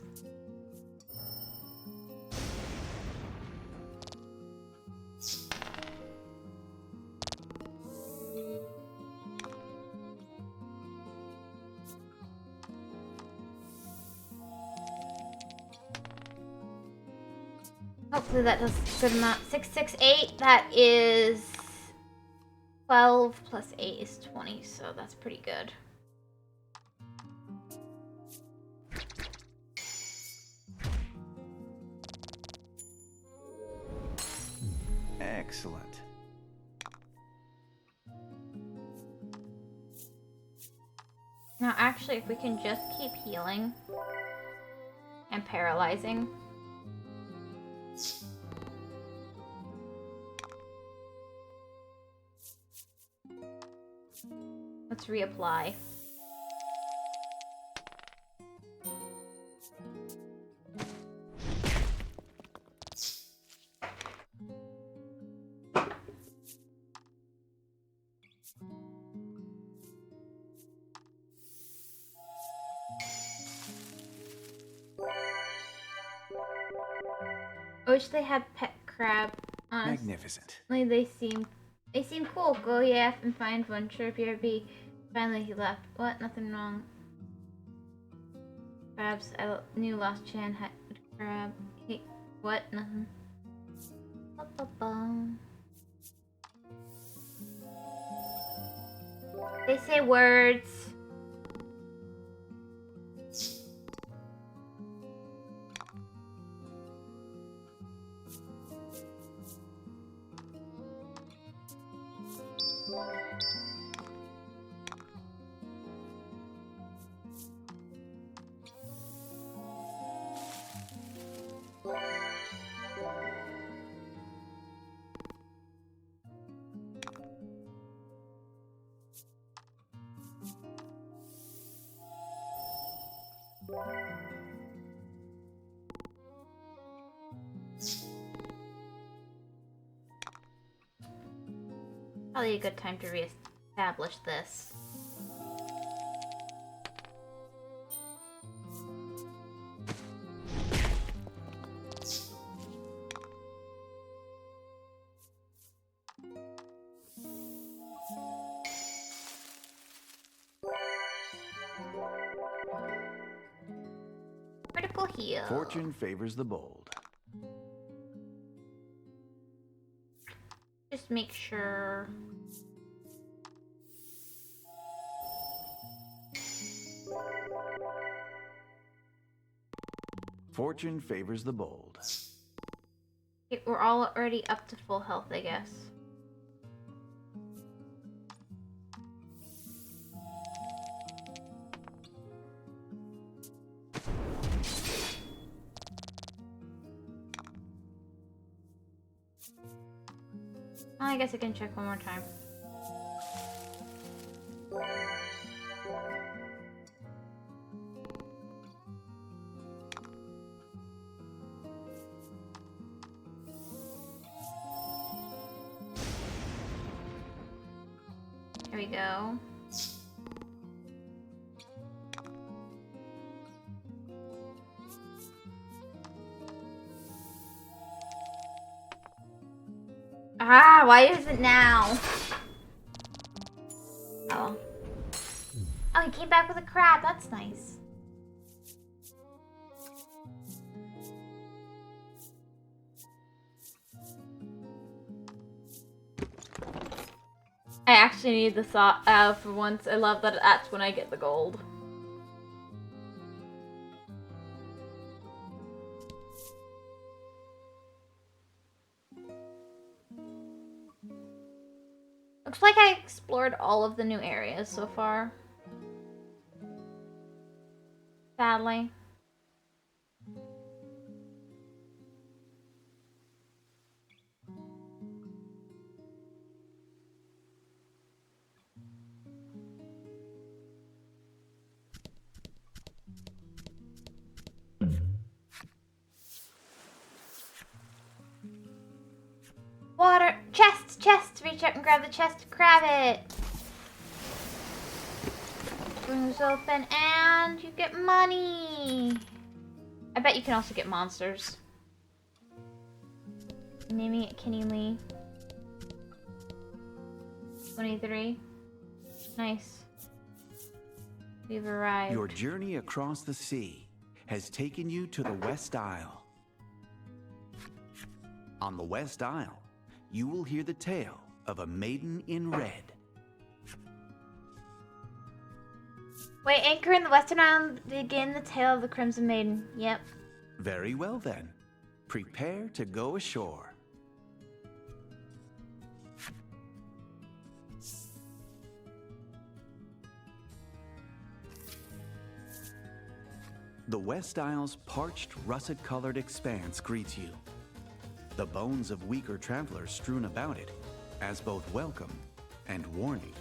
Hopefully that does a good amount. 668, that is 12 plus 8 is 20, so that's pretty good. Excellent. Now actually, if we can just keep healing and paralyzing. Let's reapply. I wish they had pet crab. Honestly, Magnificent. they seem cool. Go yeah and find one. Sure, BRB. Finally he left. What? Nothing wrong. Crabs. I knew Lost Chan had crab. Hey, what? Nothing. Ba-ba-bum. They say words. Probably a good time to reestablish this. Critical heal. Fortune favors the bold. Just make sure. Fortune favors the bold. Okay, we're all already up to full health, I guess. I guess I can check one more time. Here we go. Ah, why is it now? Oh. Oh, he came back with a crab. That's nice. I actually need the saw for once. I love that that's when I get the gold. Looks like I explored all of the new areas so far. Sadly. Water! Chest! Chest! Reach up and grab the chest. Grab it! Rooms open and you get money! I bet you can also get monsters. Naming it Kenny Lee. 23. Nice. We've arrived. Your journey across the sea has taken you to the West Isle. On the West Isle, you will hear the tale of a maiden in red. Wait, anchor in the Western Island, begin the tale of the Crimson Maiden. Yep. Very well then. Prepare to go ashore. The West Isle's parched, russet-colored expanse greets you. The bones of weaker travelers strewn about it, as both welcome and warning.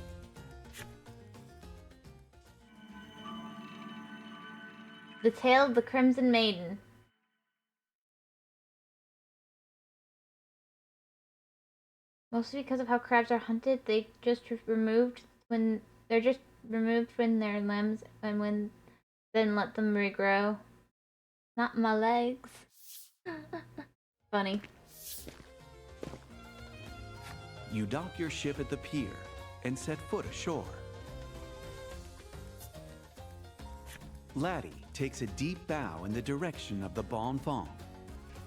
The tale of the Crimson Maiden. Mostly because of how crabs are hunted, they're just removed when their limbs and then let them regrow. Not my legs. Funny. You dock your ship at the pier and set foot ashore. Laddie takes a deep bow in the direction of the Bon Fong,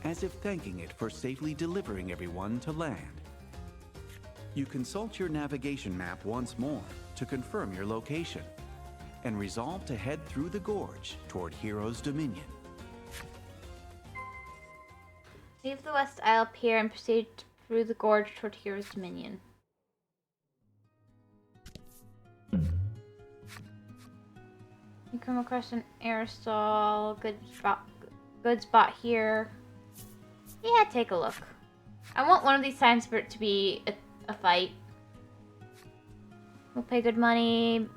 as if thanking it for safely delivering everyone to land. You consult your navigation map once more to confirm your location, and resolve to head through the gorge toward Hero's Dominion. Leave the West Isle Pier and proceed through the gorge toward Hero's Dominion. You come across an aerosol. Good spot here. Yeah, take a look. I want one of these times for it to be a fight. We'll pay good money.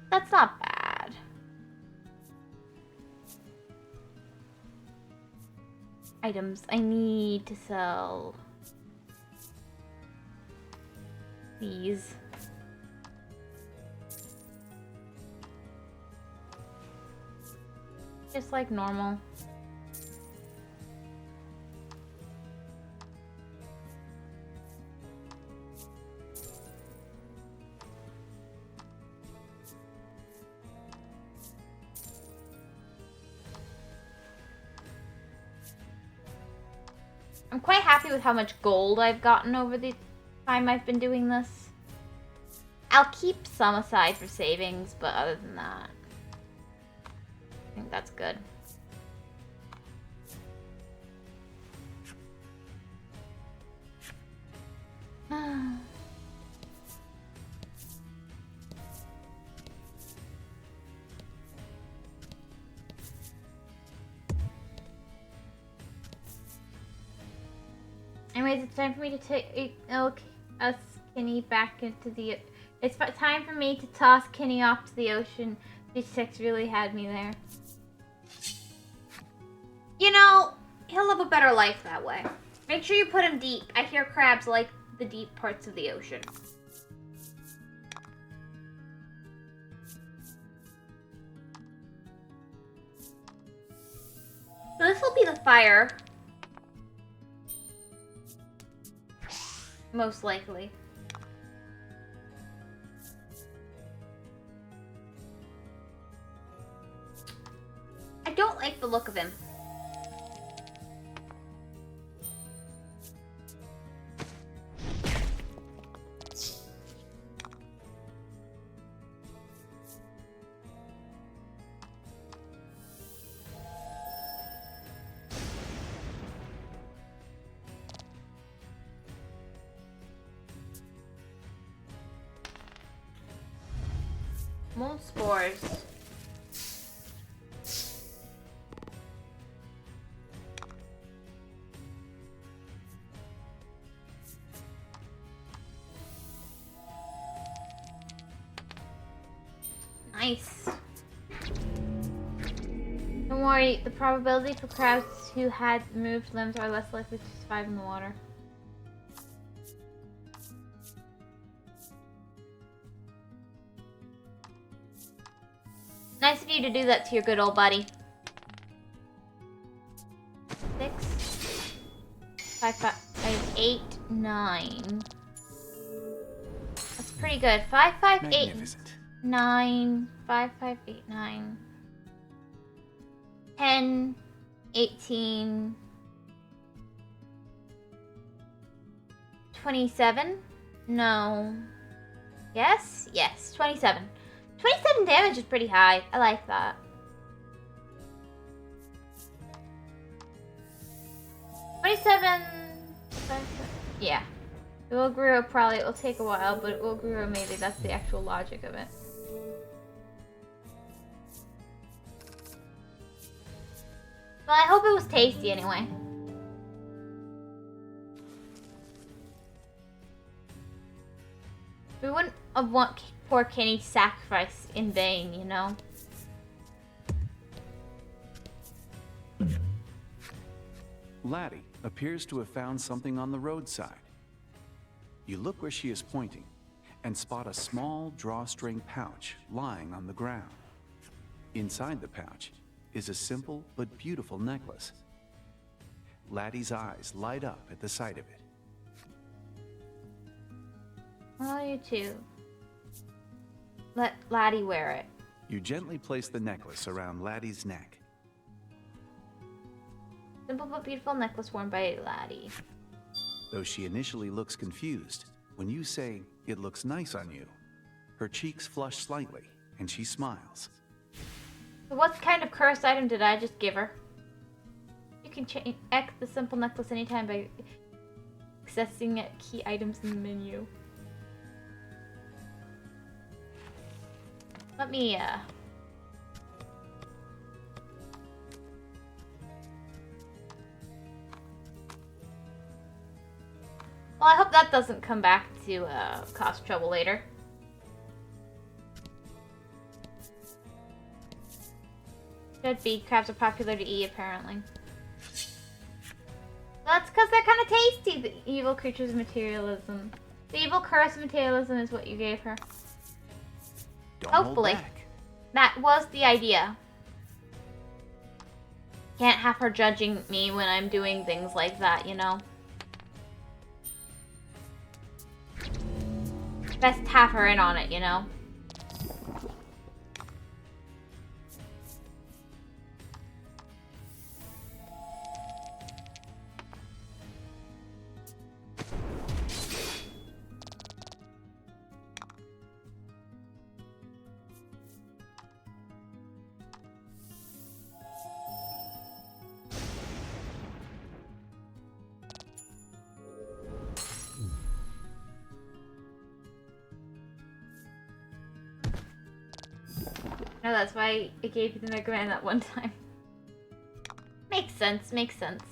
That's not bad. Items I need to sell. These. Just like normal. I'm quite happy with how much gold I've gotten over the time I've been doing this. I'll keep some aside for savings, but other than that, I think that's good. Anyways, it's time for me to take us Kenny back into the. It's time for me to toss Kenny off to the ocean. These six really had me there. You know, he'll live a better life that way. Make sure you put him deep. I hear crabs like the deep parts of the ocean. This this will be the fire. Most likely. I don't like the look of him. Mold spores. Nice. Don't worry, the probability for crabs who had moved limbs are less likely to survive in the water. Nice of you to do that to your good old buddy. 6, 5, 5, 8, 9. That's pretty good. 5, 5, 8, 9. 5, 5, 8, 9. 10, 18. 27? No. Yes? Yes, 27. 27 damage is pretty high. I like that. Yeah. It will grow probably. It will take a while, but it will grow maybe. That's the actual logic of it. Well, I hope it was tasty anyway. We wouldn't have want poor Kenny's sacrifice in vain, you know? Laddie appears to have found something on the roadside. You look where she is pointing and spot a small drawstring pouch lying on the ground. Inside the pouch is a simple but beautiful necklace. Laddie's eyes light up at the sight of it. Oh, you too. Let Laddie wear it. You gently place the necklace around Laddie's neck. Simple but beautiful necklace worn by Laddie. Though she initially looks confused, when you say, "It looks nice on you," her cheeks flush slightly and she smiles. So what kind of cursed item did I just give her? You can X the simple necklace anytime by accessing key items in the menu. Let me, Well, I hope that doesn't come back to, cause trouble later. Should be. Crabs are popular to eat, apparently. That's because they're kind of tasty, the evil creatures of materialism. The evil curse of materialism is what you gave her. Don't Hopefully. hold back. That was the idea. Can't have her judging me when I'm doing things like that, you know? Best have her in on it, you know? No, that's why it gave you the Mega Man that one time. Makes sense, makes sense.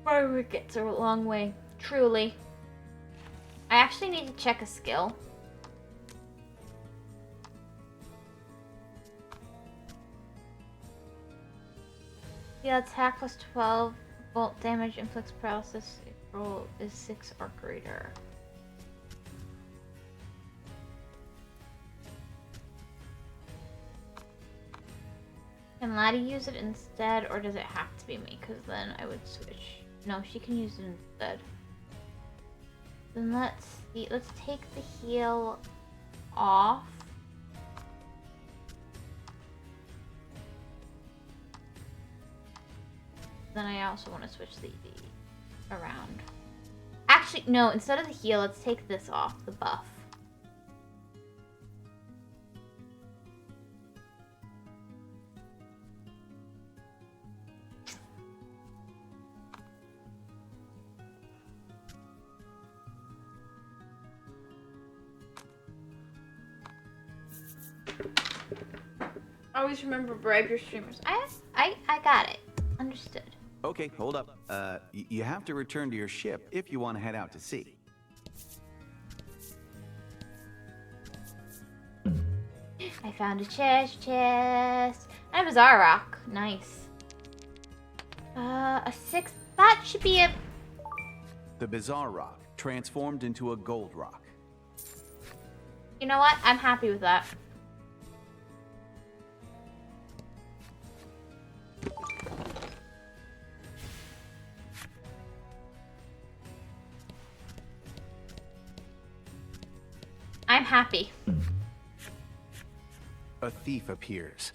Forward gets a long way, truly. I actually need to check a skill. Yeah, attack plus 12 volt damage, inflicts paralysis. If roll is 6 or greater. Can Laddie use it instead, or does it have to be me? Because then I would switch. No, she can use it instead. Then let's see. Let's take the heal off. Then I also want to switch the around. Actually, no. Instead of the heal, let's take this off, the buff. Always remember, bribe your streamers. I got it. Understood. Okay, hold up. You have to return to your ship if you want to head out to sea. I found a chest. And a bizarre rock. Nice. A 6. That should be a... The bizarre rock transformed into a gold rock. You know what? I'm happy with that. I'm happy. A thief appears.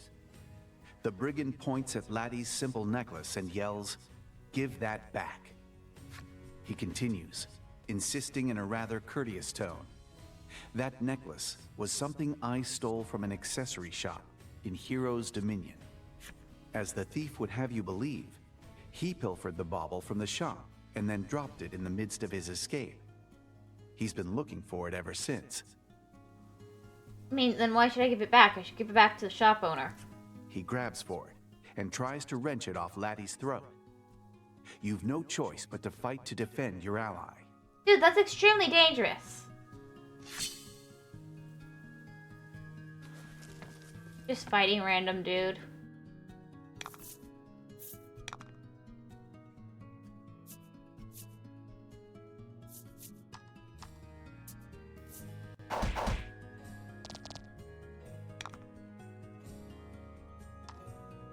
The brigand points at Laddie's simple necklace and yells, "Give that back." He continues, insisting in a rather courteous tone. That necklace was something I stole from an accessory shop in Heroes Dominion. As the thief would have you believe, he pilfered the bauble from the shop and then dropped it in the midst of his escape. He's been looking for it ever since. I mean, then why should I give it back? I should give it back to the shop owner. He grabs for it and tries to wrench it off Laddie's throat. You've no choice but to fight to defend your ally. Dude, that's extremely dangerous. Just fighting random dude.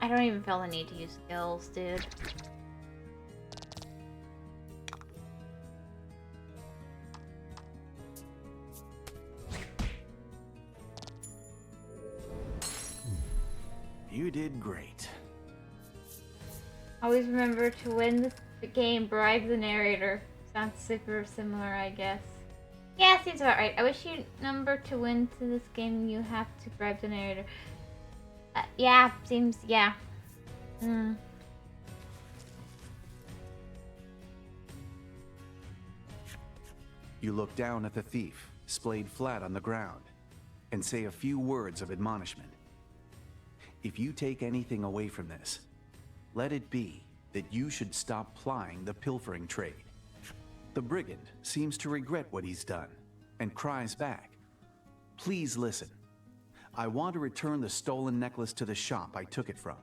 I don't even feel the need to use skills, dude. You did great. Always remember to win the game, bribe the narrator. Sounds super similar, I guess. Yeah, seems about right. I wish you number to win to this game, you have to bribe the narrator. Yeah, seems, yeah. You look down at the thief, splayed flat on the ground, and say a few words of admonishment. If you take anything away from this, let it be that you should stop plying the pilfering trade. The brigand seems to regret what he's done, and cries back, "Please listen. I want to return the stolen necklace to the shop I took it from."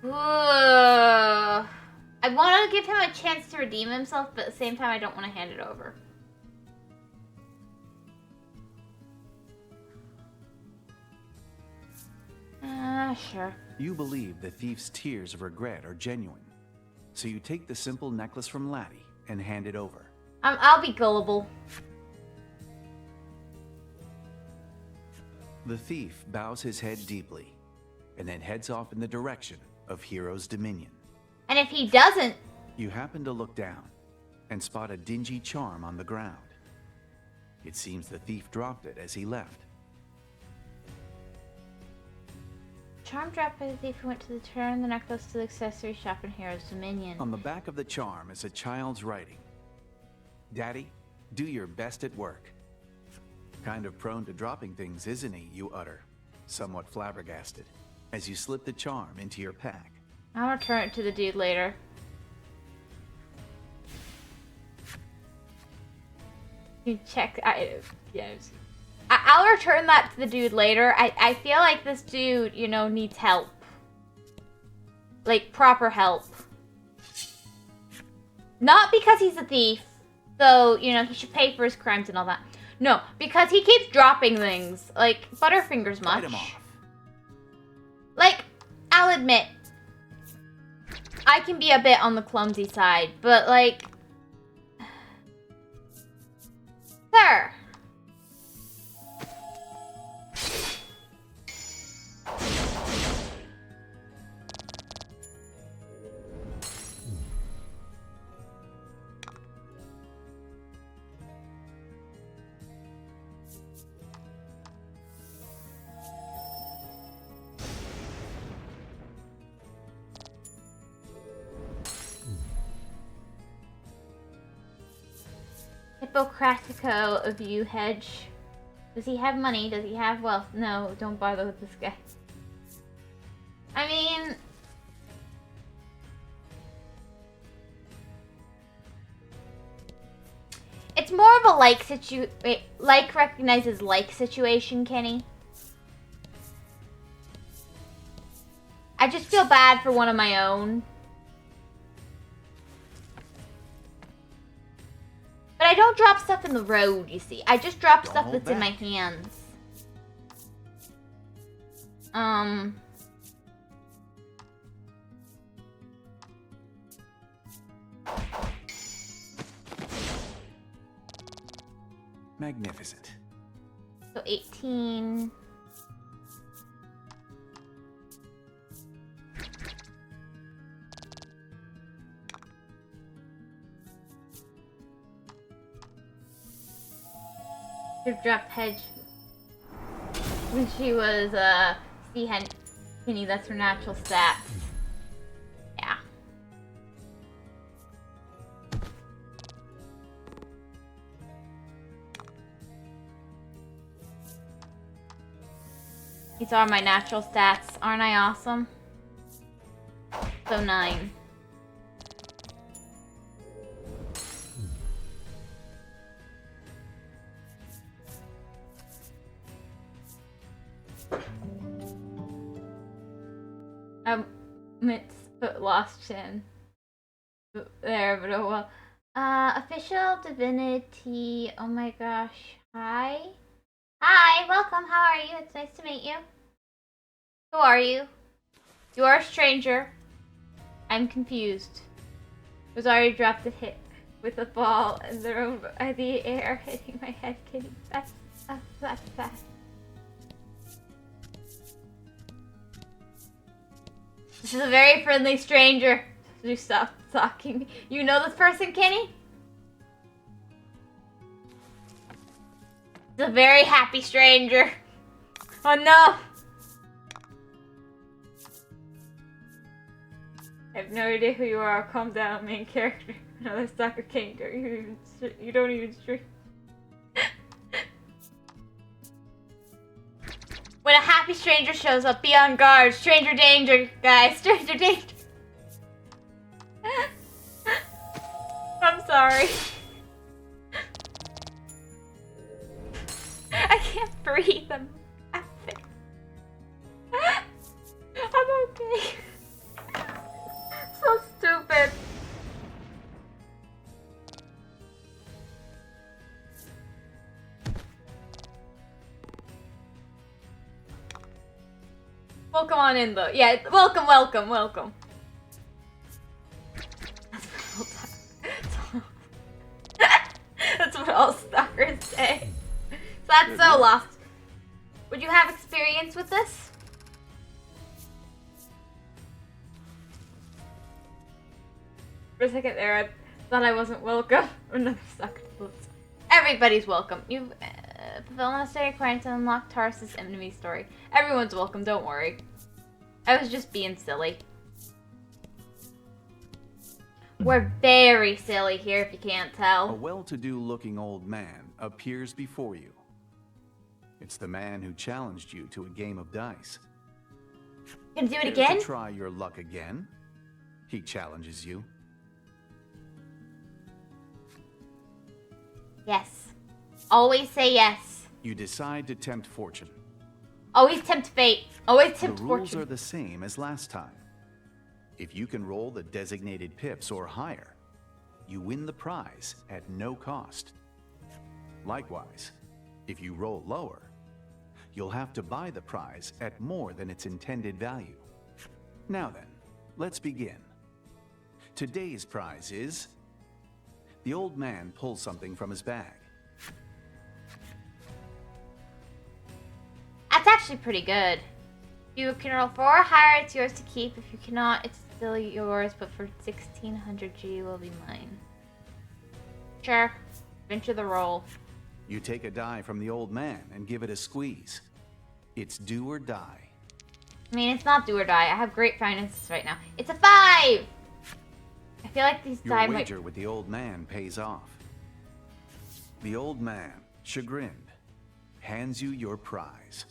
Ugh. I want to give him a chance to redeem himself, but at the same time, I don't want to hand it over. Sure. You believe the thief's tears of regret are genuine, so you take the simple necklace from Laddie and hand it over. I'll be gullible. The thief bows his head deeply, and then heads off in the direction of Heroes Dominion. And if he doesn't... You happen to look down and spot a dingy charm on the ground. It seems the thief dropped it as he left. Charm dropped by the thief who went to return the necklace to the accessory shop in Heroes Dominion. On the back of the charm is a child's writing. "Daddy, do your best at work." Kind of prone to dropping things, isn't he, you utter, somewhat flabbergasted, as you slip the charm into your pack. I'll return it to the dude later. You check items. Yes. I'll return that to the dude later. I feel like this dude, you know, needs help. Like, proper help. Not because he's a thief. So, you know, he should pay for his crimes and all that. No, because he keeps dropping things. Like, Butterfingers much. Fight him off. Like, I'll admit, I can be a bit on the clumsy side, but like... Sir! Hippocratico of you, Hedge. Does he have money? Does he have wealth? No, don't bother with this guy. I mean... It's more of a like recognizes like situation, Kenny. I just feel bad for one of my own. But I don't drop stuff in the road, you see. I just drop stuff that's in my hands. Magnificent. So 18. Should have dropped Hedge when she was sea hen. Penny, that's her natural stat. Yeah. These are my natural stats. Aren't I awesome? So 9. Put lost chin there, but oh well. Official divinity. Oh my gosh. Hi. Hi, welcome. How are you? It's nice to meet you. Who are you? You are a stranger. I'm confused. Was already dropped a hit with a ball and thrown by the air, hitting my head. Kidding. That's bad. This is a very friendly stranger. You stop talking. You know this person, Kenny? It's a very happy stranger. Oh no! I have no idea who you are. Calm down, main character. Another soccer king. You don't even stream. When a happy stranger shows up, be on guard. Stranger danger, guys. Stranger danger. I'm sorry. I can't breathe. I'm laughing. I'm okay. So stupid. Welcome on in though. Yeah, welcome. That's what all stalkers say. So that's so lost. Would you have experience with this? For a second there, I thought I wasn't welcome. Another stalker. Everybody's welcome. You've fulfilled necessary requirements to unlock Tarsus' enemy story. Everyone's welcome, don't worry. I was just being silly. We're very silly here, if you can't tell. A well-to-do looking old man appears before you. It's the man who challenged you to a game of dice. Gonna do it Care again? to try your luck again? He challenges you. Yes. Always say yes. You decide to tempt fortune. Always tempt fate. Always tempt The rules fortune. are the same as last time. If you can roll the designated pips or higher, you win the prize at no cost. Likewise, if you roll lower, you'll have to buy the prize at more than its intended value. Now then, let's begin. Today's prize is... The old man pulls something from his bag. That's actually pretty good. You can roll 4 or higher, it's yours to keep. If you cannot, it's still yours, but for 1600 G will be mine. Sure. Venture the roll. You take a die from the old man and give it a squeeze. It's do or die. I mean, it's not do or die. I have great finances right now. It's a 5! I feel like these Your die wager with the old man pays off. The old man, chagrined, hands you your prize.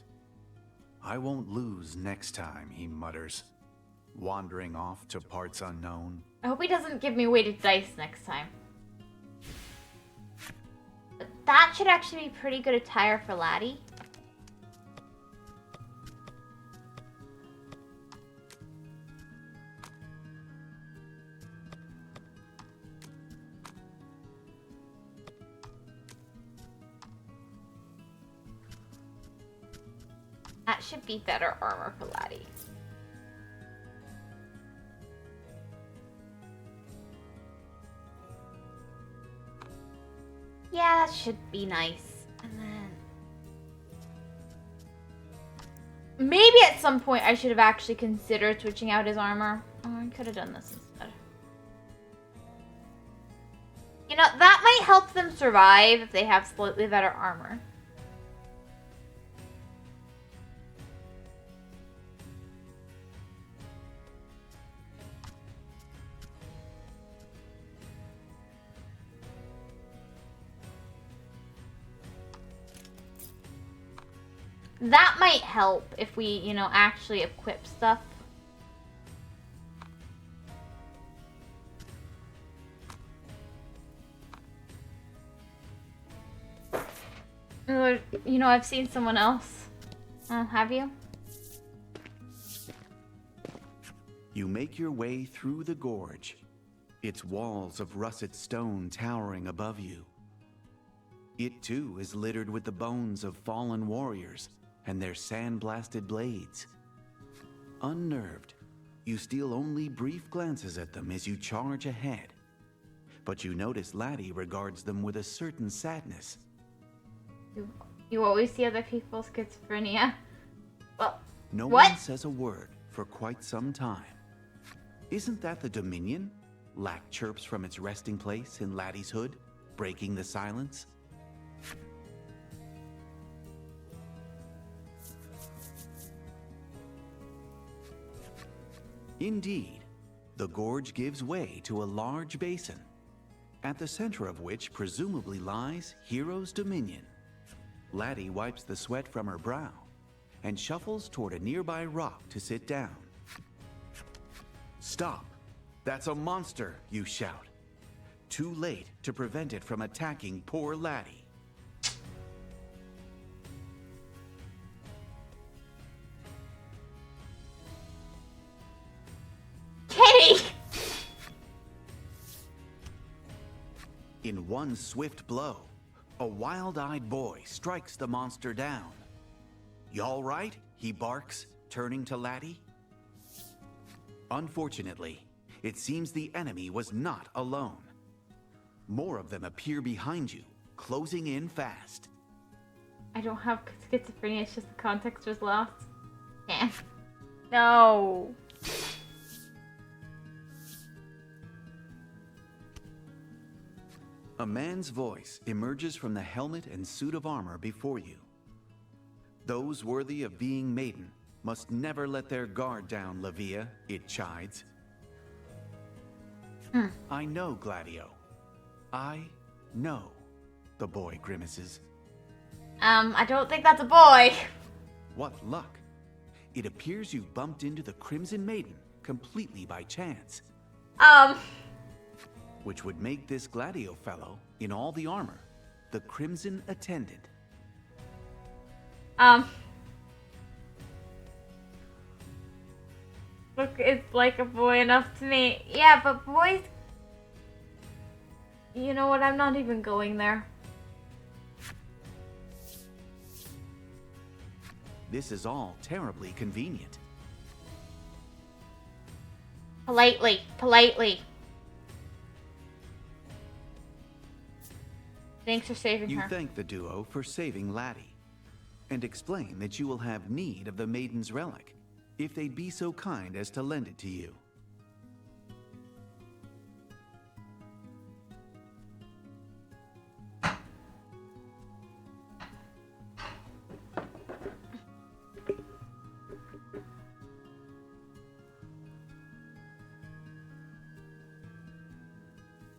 I won't lose next time, he mutters, wandering off to parts unknown. I hope he doesn't give me weighted dice next time. But that should actually be pretty good attire for Laddie. That should be better armor for Laddie. Yeah, that should be nice. And then... maybe at some point I should have actually considered switching out his armor. Oh, I could have done this instead. You know, that might help them survive if they have slightly better armor. That might help if we, you know, actually equip stuff. You know, I've seen someone else. Have you? You make your way through the gorge, its walls of russet stone towering above you. It too is littered with the bones of fallen warriors and their sand-blasted blades. Unnerved, you steal only brief glances at them as you charge ahead. But you notice Laddie regards them with a certain sadness. You always see other people's schizophrenia. Well, no what? one says a word for quite some time. Isn't that the Dominion? Lack chirps from its resting place in Laddie's hood, breaking the silence. Indeed, the gorge gives way to a large basin, at the center of which presumably lies Hero's Dominion. Laddie wipes the sweat from her brow and shuffles toward a nearby rock to sit down. Stop! That's a monster, you shout. Too late to prevent it from attacking poor Laddie. Kitty! In one swift blow, a wild-eyed boy strikes the monster down. You all right? He barks, turning to Laddie. Unfortunately, it seems the enemy was not alone. More of them appear behind you, closing in fast. I don't have schizophrenia, it's just the context was lost. Yeah. No. A man's voice emerges from the helmet and suit of armor before you. Those worthy of being Maiden must never let their guard down, Lavia, it chides. I know, Gladio. I know, the boy grimaces. I don't think that's a boy. What luck. It appears you bumped into the Crimson Maiden completely by chance. Which would make this Gladio fellow, in all the armor, the Crimson Attendant. Look, it's like a boy enough to me. Yeah, but boys... You know what? I'm not even going there. This is all terribly convenient. Politely. Politely. Thanks for saving You her. thank the duo for saving Laddie, and explain that you will have need of the Maiden's relic, if they'd be so kind as to lend it to you.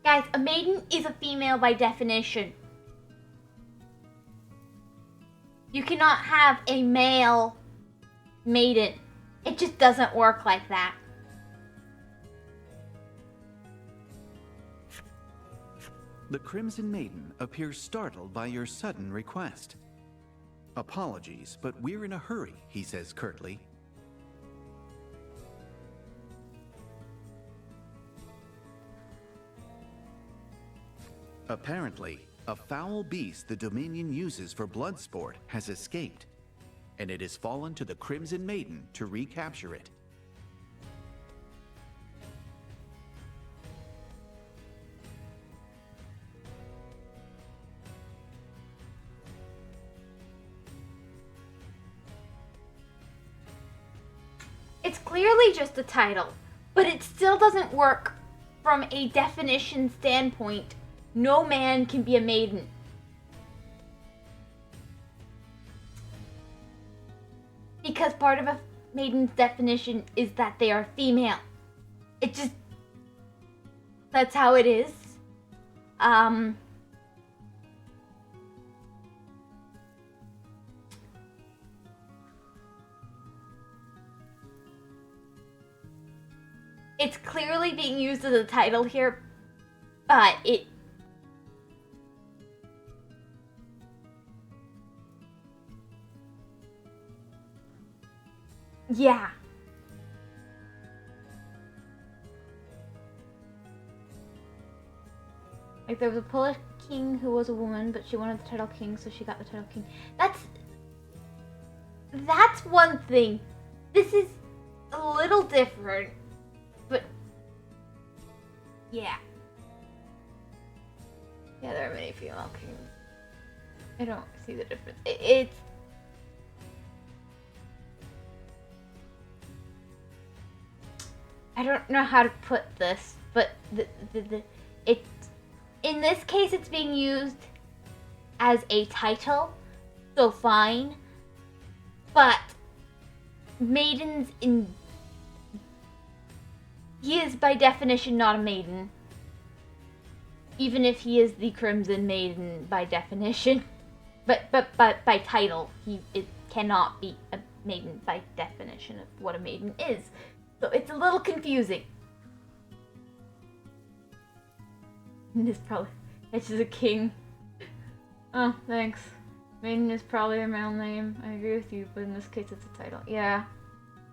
Guys, a maiden is a female by definition. You cannot have a male maiden. It just doesn't work like that. The Crimson Maiden appears startled by your sudden request. Apologies, but we're in a hurry, he says curtly. Apparently, a foul beast the Dominion uses for blood sport has escaped, and it has fallen to the Crimson Maiden to recapture it. It's clearly just a title, but it still doesn't work from a definition standpoint. No man can be a maiden. Because part of a maiden's definition is that they are female. It just... That's how it is. It's clearly being used as a title here, but it... Yeah. Like, there was a Polish king who was a woman, but she wanted the title king, so she got the title king. That's one thing. This is a little different, but yeah. Yeah, there are many female kings. I don't see the difference. It's... I don't know how to put this, but it's... In this case, it's being used as a title, so fine. But maidens in... He is by definition not a maiden. Even if he is the Crimson Maiden by definition. But by title, it cannot be a maiden by definition of what a maiden is. So it's a little confusing. It's just a king. Oh, thanks. Maiden is probably a male name. I agree with you, but in this case it's a title. Yeah,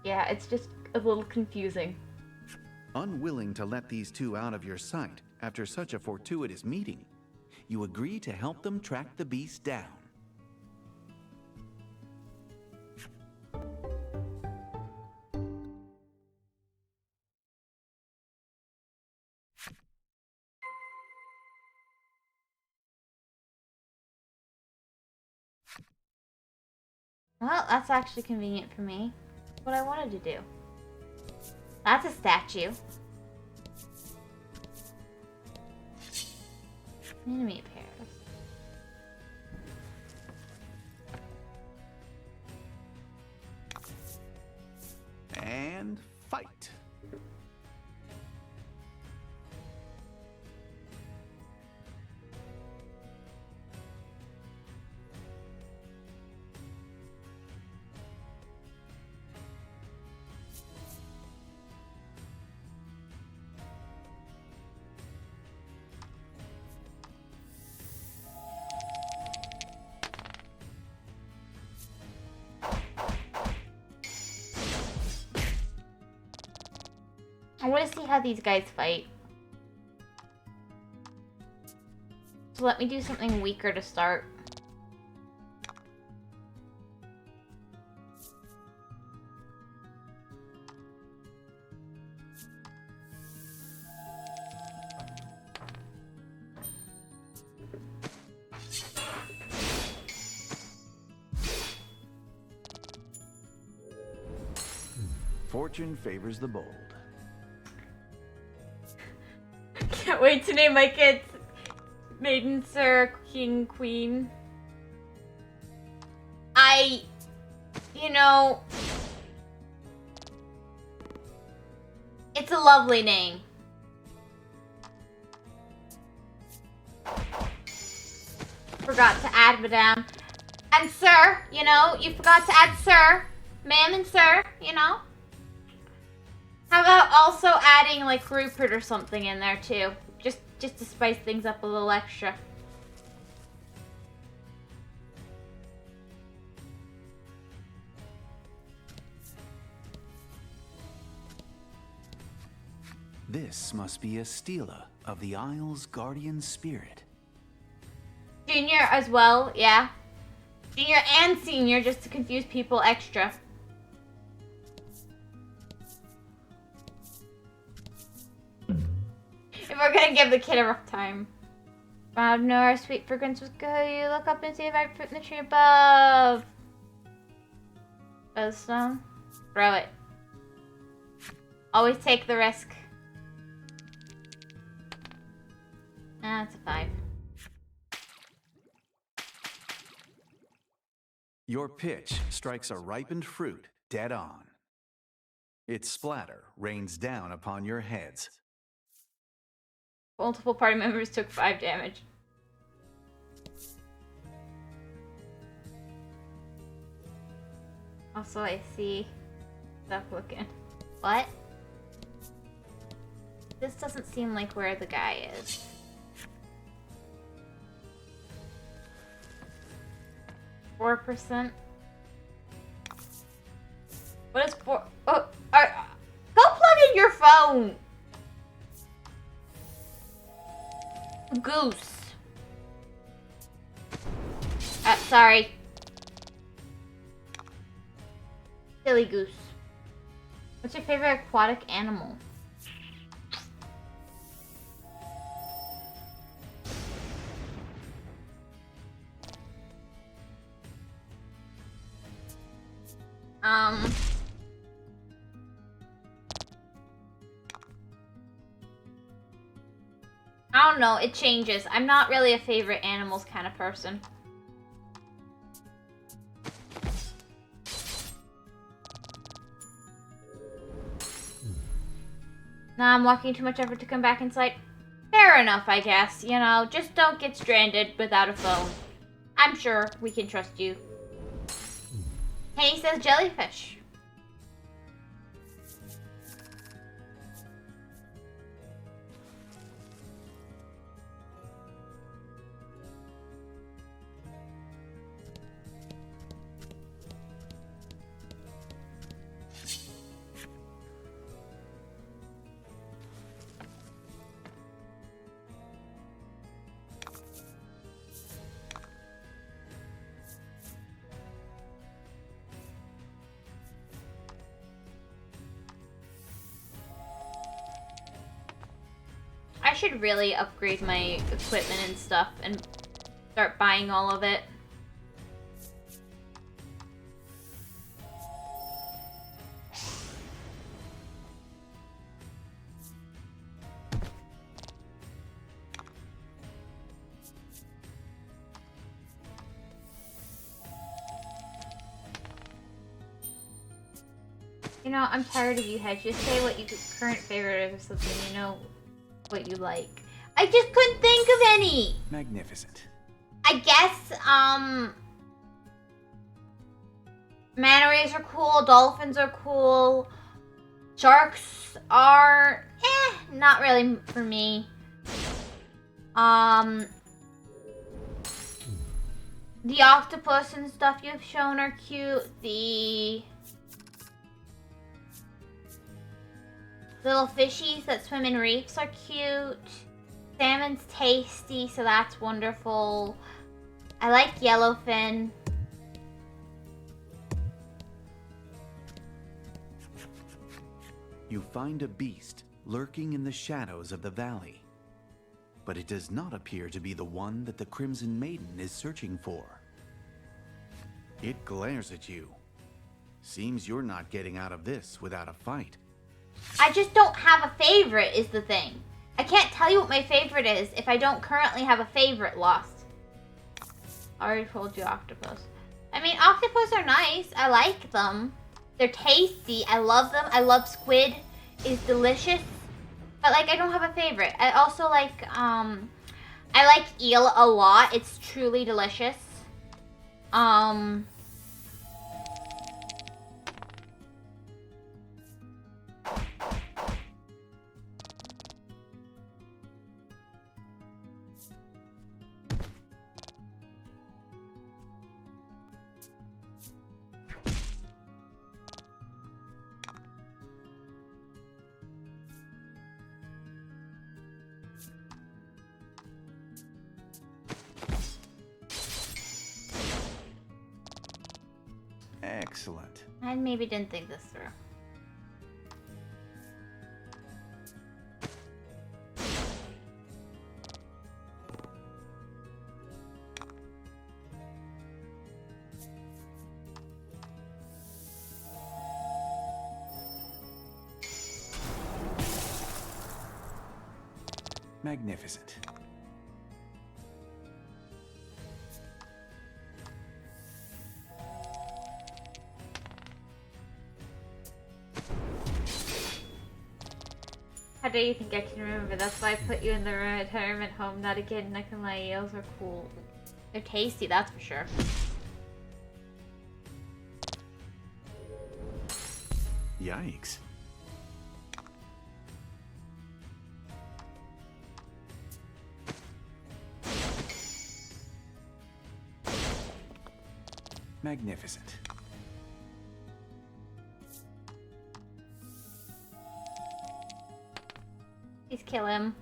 it's just a little confusing. Unwilling to let these two out of your sight after such a fortuitous meeting, you agree to help them track the beast down. Well, that's actually convenient for me. What I wanted to do. That's a statue. Enemy pairs. And fight. want to see how these guys fight. So let me do something weaker to start. Fortune favors the bold. Can't wait to name my kids Maiden, Sir, King, Queen. You know, it's a lovely name. Forgot to add Madame. And Sir, you know, you forgot to add Sir. Ma'am and Sir, you know. How about also adding like Rupert or something in there too? Just to spice things up a little extra. This must be a Stela of the Isle's guardian spirit. Junior as well, yeah. Junior and senior, just to confuse people extra. If we're gonna give the kid a rough time. Found no, our sweet fragrance was good. You look up and see if I fruit in the tree above. Stone. Throw it. Always take the risk. That's a 5. Your pitch strikes a ripened fruit dead on. Its splatter rains down upon your heads. Multiple party members took 5 damage. Also, I see stuff looking. What? This doesn't seem like where the guy is. %. What is 4? Oh, go plug in your phone. Goose. Sorry. Silly goose. What's your favorite aquatic animal? I don't know, it changes. I'm not really a favorite animals kind of person. Nah, I'm walking too much effort to come back inside. Fair enough, I guess. You know, just don't get stranded without a phone. I'm sure we can trust you. Henny says jellyfish. I should really upgrade my equipment and stuff and start buying all of it. You know, I'm tired of you, Hedge. Just say what your current favorite is or something, you know, what you like. I just couldn't think of any! Magnificent. I guess, manta rays are cool, dolphins are cool, sharks are, not really for me. The octopus and stuff you've shown are cute, Little fishies that swim in reefs are cute. Salmon's tasty, so that's wonderful. I like yellowfin. You find a beast lurking in the shadows of the valley, but it does not appear to be the one that the Crimson Maiden is searching for. It glares at you. Seems you're not getting out of this without a fight. I just don't have a favorite is the thing. I can't tell you what my favorite is if I don't currently have a favorite lost. I already told you octopus. I mean, octopus are nice. I like them. They're tasty. I love them. I love squid. It's delicious. But like, I don't have a favorite. I also like, I like eel a lot. It's truly delicious. Excellent. I maybe didn't think this through. Magnificent. How do you think I can remember? That's why I put you in the retirement home. Not again. Not gonna lie, eels are cool. They're tasty, that's for sure. Yikes. Magnificent. Please kill him.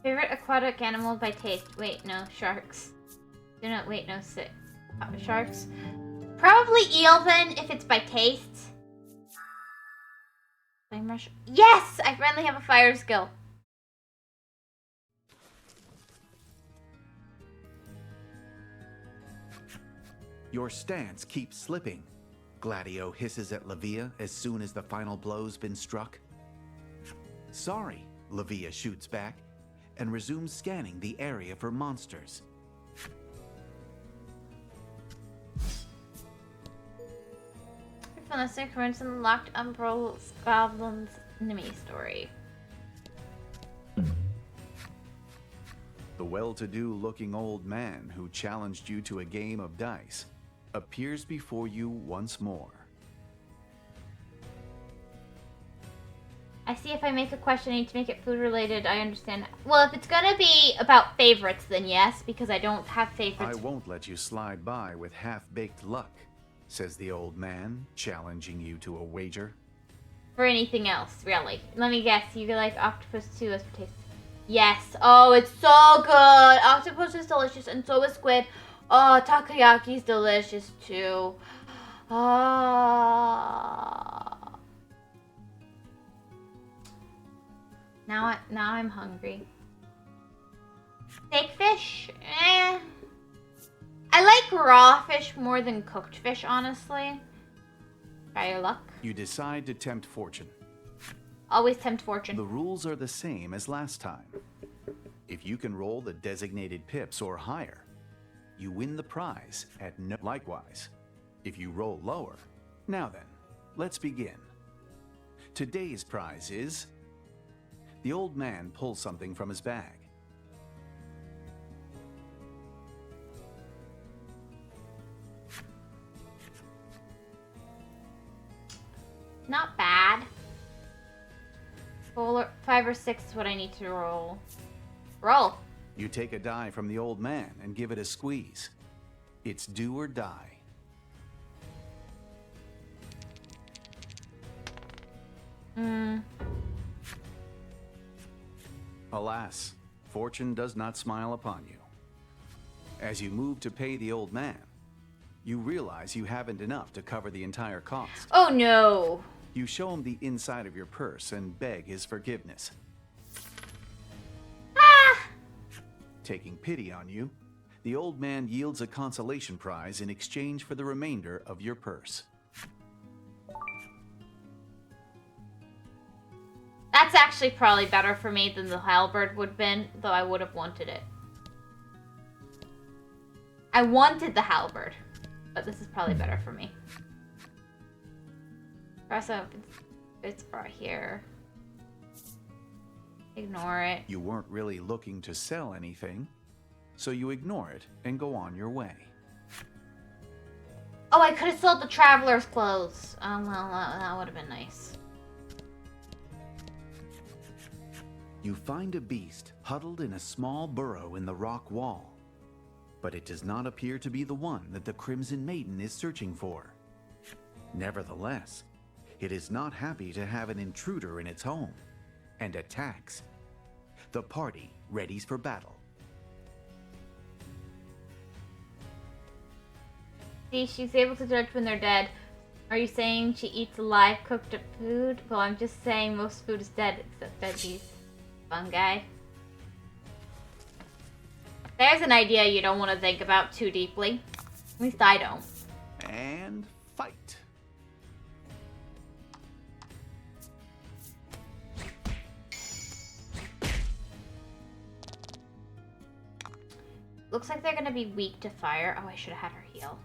Favorite aquatic animal by taste? Wait, no, sharks. Do not wait, no, sharks. Probably eel then, if it's by taste. Flame rush. Yes! I finally have a fire skill. Your stance keeps slipping. Gladio hisses at Lavia as soon as the final blow's been struck. Sorry, Lavia shoots back and resumes scanning the area for monsters. From the sequence in the Locked Umbro's Goblins enemy story. The well-to-do looking old man who challenged you to a game of dice appears before you once more. I see if I make a question, I need to make it food related. I understand. Well, if it's gonna be about favorites, then yes, because I don't have favorites. I won't let you slide by with half-baked luck, says the old man, challenging you to a wager. For anything else, really. Let me guess, you like octopus too as for taste. Yes. Oh, it's so good. Octopus is delicious, and so is squid. Oh, takoyaki's delicious too. Oh. Now I'm hungry. Steak fish? Eh. I like raw fish more than cooked fish, honestly. Try your luck. You decide to tempt fortune. Always tempt fortune. The rules are the same as last time. If you can roll the designated pips or higher, you win the prize at no. Likewise, if you roll lower. Now then, let's begin. Today's prize is... The old man pulls something from his bag. Not bad. 5 or 6 is what I need to roll. Roll. You take a die from the old man and give it a squeeze. It's do or die. Alas, fortune does not smile upon you. As you move to pay the old man, you realize you haven't enough to cover the entire cost. Oh no. You show him the inside of your purse and beg his forgiveness. Ah! Taking pity on you, the old man yields a consolation prize in exchange for the remainder of your purse. That's actually probably better for me than the halberd would have been, though I would have wanted it. I wanted the halberd, but this is probably better for me. Press up, it's right here. Ignore it. You weren't really looking to sell anything, so you ignore it and go on your way. Oh, I could have sold the traveler's clothes. Oh, well, that would have been nice. You find a beast huddled in a small burrow in the rock wall, but it does not appear to be the one that the Crimson Maiden is searching for. Nevertheless, it is not happy to have an intruder in its home and attacks. The party readies for battle. See, she's able to judge when they're dead. Are you saying she eats alive cooked up food? Well, I'm just saying most food is dead except veggies. Fungi. There's an idea you don't want to think about too deeply. At least I don't. And fight. Looks like they're gonna be weak to fire. Oh, I should have had her heal.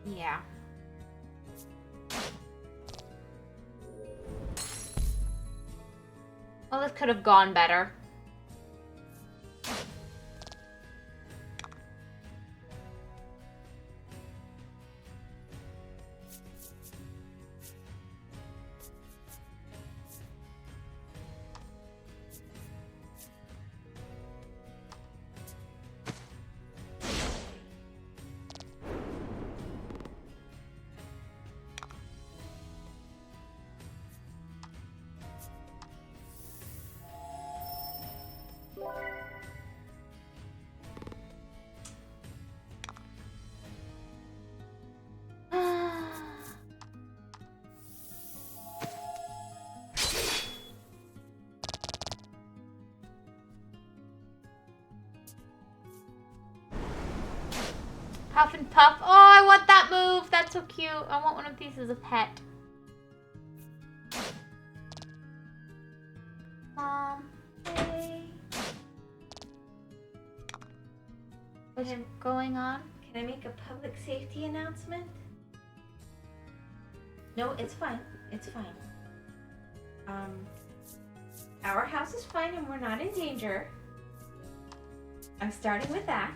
Yeah. Well, this could have gone better. Puff and puff. Oh, I want that move. That's so cute. I want one of these as a pet. Hey. What's going on? Can I make a public safety announcement? No, it's fine. It's fine. Our house is fine and we're not in danger. I'm starting with that.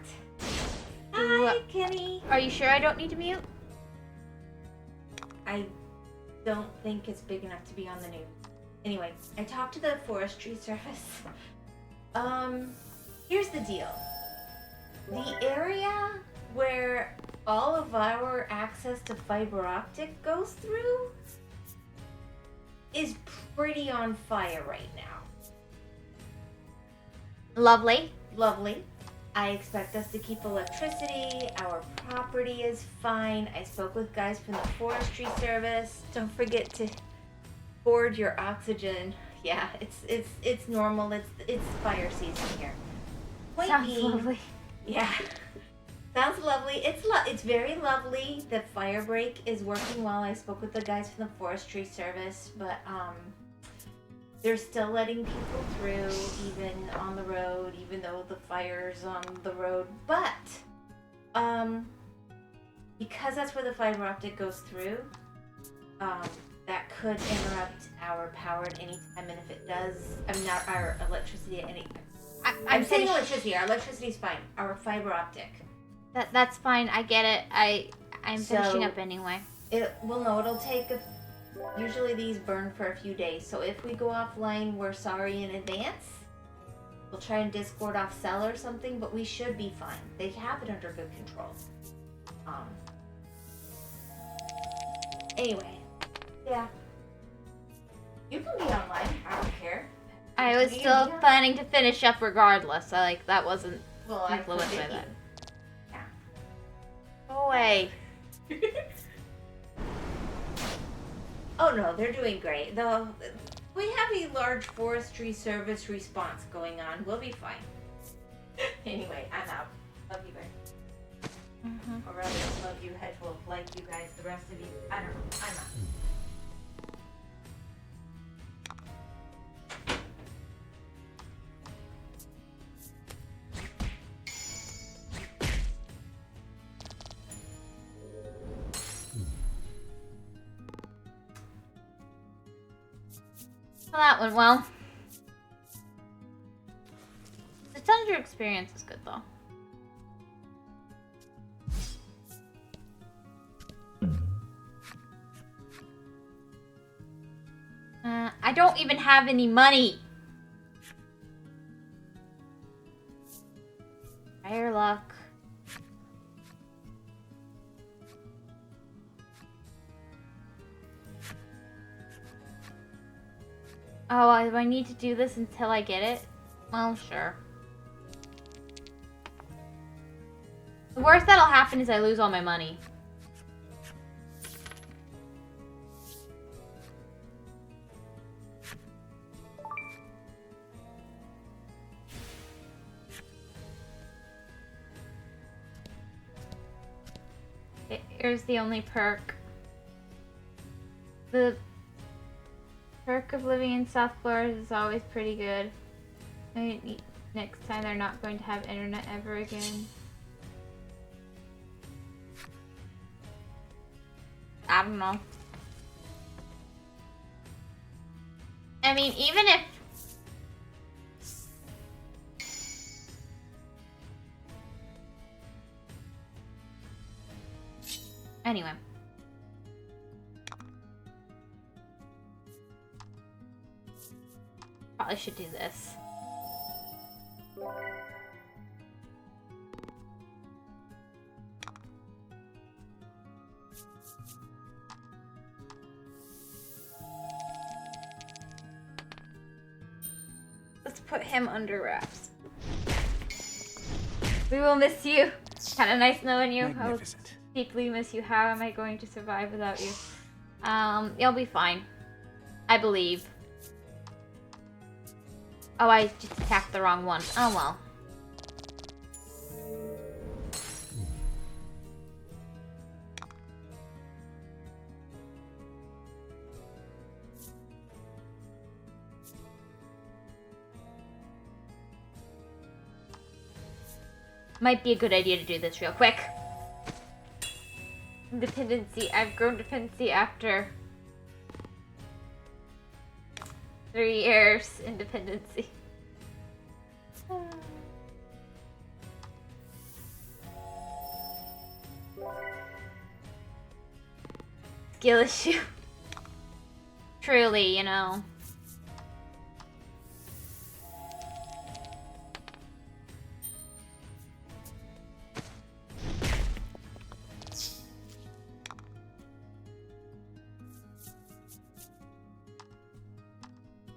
Hi, Kenny. Are you sure I don't need to mute? I don't think it's big enough to be on the news. Anyway, I talked to the forestry service. Here's the deal. The area where all of our access to fiber optic goes through is pretty on fire right now. Lovely. Lovely. I expect us to keep electricity. Our property is fine. I spoke with guys from the forestry service. Don't forget to hoard your oxygen. Yeah, it's normal. It's fire season here. Point Sounds being, lovely. yeah. Sounds lovely. It's very lovely. The fire break is working well. I spoke with the guys from the forestry service, but they're still letting people through, even on the road, even though the fire's on the road. But because that's where the fiber optic goes through, that could interrupt our power at any time. And if it does, I mean, our electricity at any. I'm saying electricity. Our electricity's fine. Our fiber optic. That's fine. I get it. I'm finishing up anyway. It'll take usually these burn for a few days. So if we go offline, we're sorry in advance. We'll try and Discord off cell or something, but we should be fine. They have it under good control. Anyway, yeah. You can be online. I don't care. I was still planning to finish up regardless. That wasn't influenced by that. Yeah. Go away. Oh no, they're doing great. Though we have a large forestry service response going on. We'll be fine. Anyway, I'm out. Love you guys. Or rather, love you, head full, like you guys, the rest of you. I don't know. I'm out. Well, that went well. The Thunder experience is good, though. I don't even have any money. Fire luck. Oh, do I need to do this until I get it? Well, sure. The worst that'll happen is I lose all my money. Here's the only perk. The perk of living in South Florida is always pretty good. Next time they're not going to have internet ever again. I don't know. I mean, even if... Anyway. Probably should do this. Let's put him under wraps. We will miss you. Kind of nice knowing you. Magnificent. I'll deeply miss you. How am I going to survive without you? You'll be fine. I believe. Oh, I just attacked the wrong one. Oh well. Might be a good idea to do this real quick. Dependency. I've grown dependency after 3 years in dependency. Skill issue. Truly, you know.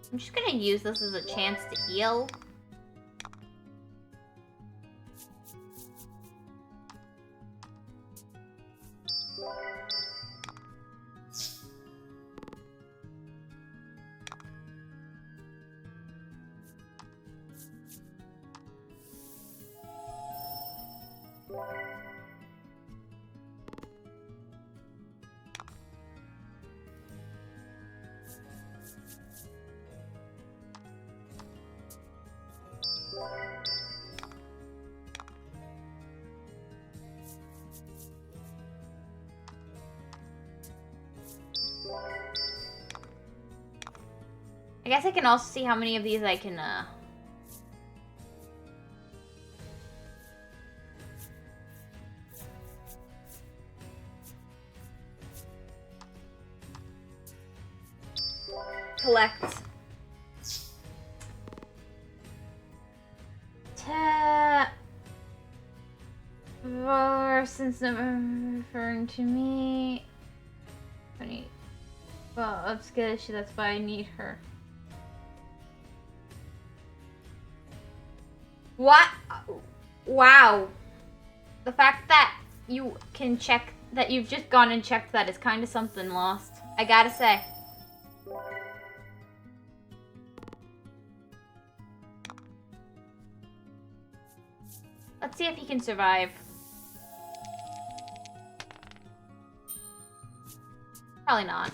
I'm just gonna use this as a chance to heal. I guess I can also see how many of these I can, Collect. Since I'm referring to me. Funny. Well, I'm scared that's why I need her. What? Wow. The fact that you can check that you've just gone and checked that is kind of something lost. I gotta say. Let's see if he can survive. Probably not.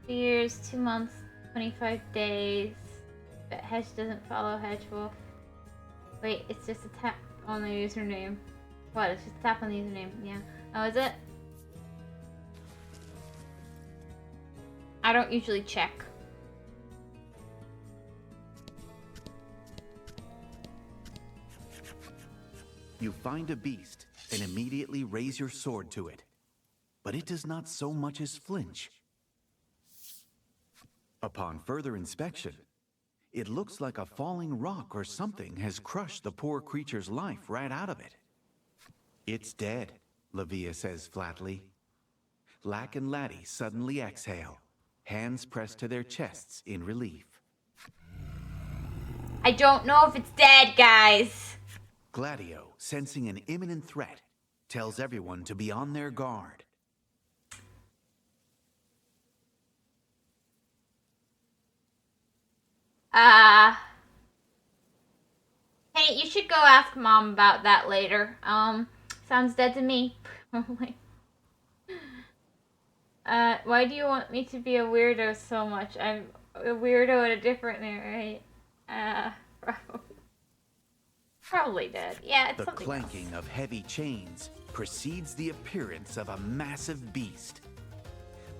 Years, 2 months, 25 days. But Hedge doesn't follow Hedge Wolf. Wait, it's just a tap on the username. What? It's just a tap on the username. Yeah. Oh, is it? I don't usually check. You find a beast and immediately raise your sword to it. But it does not so much as flinch. Upon further inspection, it looks like a falling rock or something has crushed the poor creature's life right out of it. It's dead, Lavia says flatly. Lack and Laddie suddenly exhale, hands pressed to their chests in relief. I don't know if it's dead, guys. Gladio, sensing an imminent threat, tells everyone to be on their guard. Hey, you should go ask Mom about that later. Sounds dead to me. Why do you want me to be a weirdo so much? I'm a weirdo at a different rate. Probably dead. Yeah, it's The something clanking else. of heavy chains precedes the appearance of a massive beast.